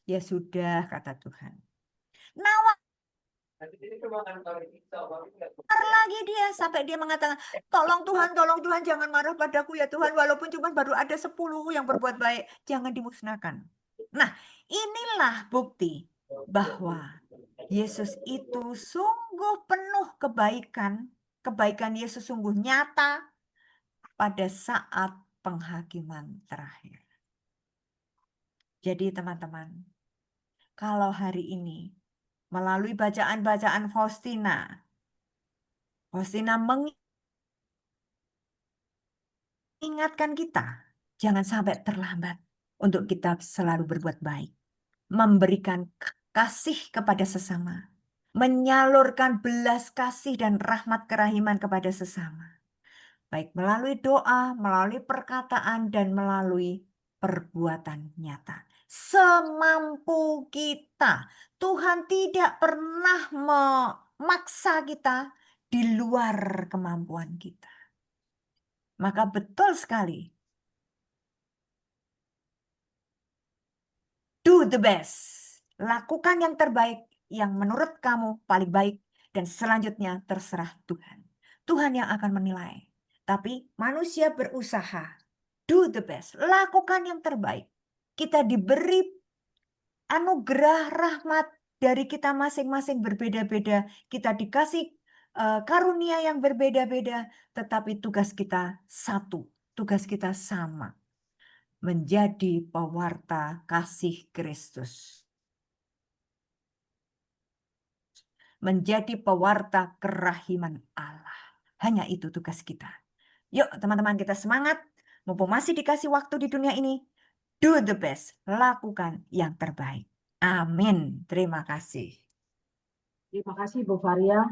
Ya sudah, kata Tuhan. Nawar lagi dia sampai dia mengatakan, tolong Tuhan jangan marah padaku ya Tuhan, walaupun cuma baru ada 10 yang berbuat baik, jangan dimusnahkan. Nah, inilah bukti bahwa Yesus itu sungguh penuh kebaikan. Kebaikan Yesus sungguh nyata pada saat penghakiman terakhir. Jadi teman-teman, kalau hari ini melalui bacaan-bacaan Faustina mengingatkan kita, jangan sampai terlambat untuk kita selalu berbuat baik. Memberikan kasih kepada sesama. Menyalurkan belas kasih dan rahmat kerahiman kepada sesama. Baik melalui doa, melalui perkataan, dan melalui perbuatan nyata. Semampu kita. Tuhan tidak pernah memaksa kita di luar kemampuan kita. Maka betul sekali. Do the best. Lakukan yang terbaik, yang menurut kamu paling baik. Dan selanjutnya terserah Tuhan. Tuhan yang akan menilai. Tapi manusia berusaha. Do the best. Lakukan yang terbaik. Kita diberi anugerah rahmat dari kita masing-masing berbeda-beda. Kita dikasih karunia yang berbeda-beda. Tetapi tugas kita satu. Tugas kita sama. Menjadi pewarta kasih Kristus. Menjadi pewarta kerahiman Allah. Hanya itu tugas kita. Yuk teman-teman kita semangat. Mumpung masih dikasih waktu di dunia ini. Do the best. Lakukan yang terbaik. Amin. Terima kasih. Terima kasih Bu Varia.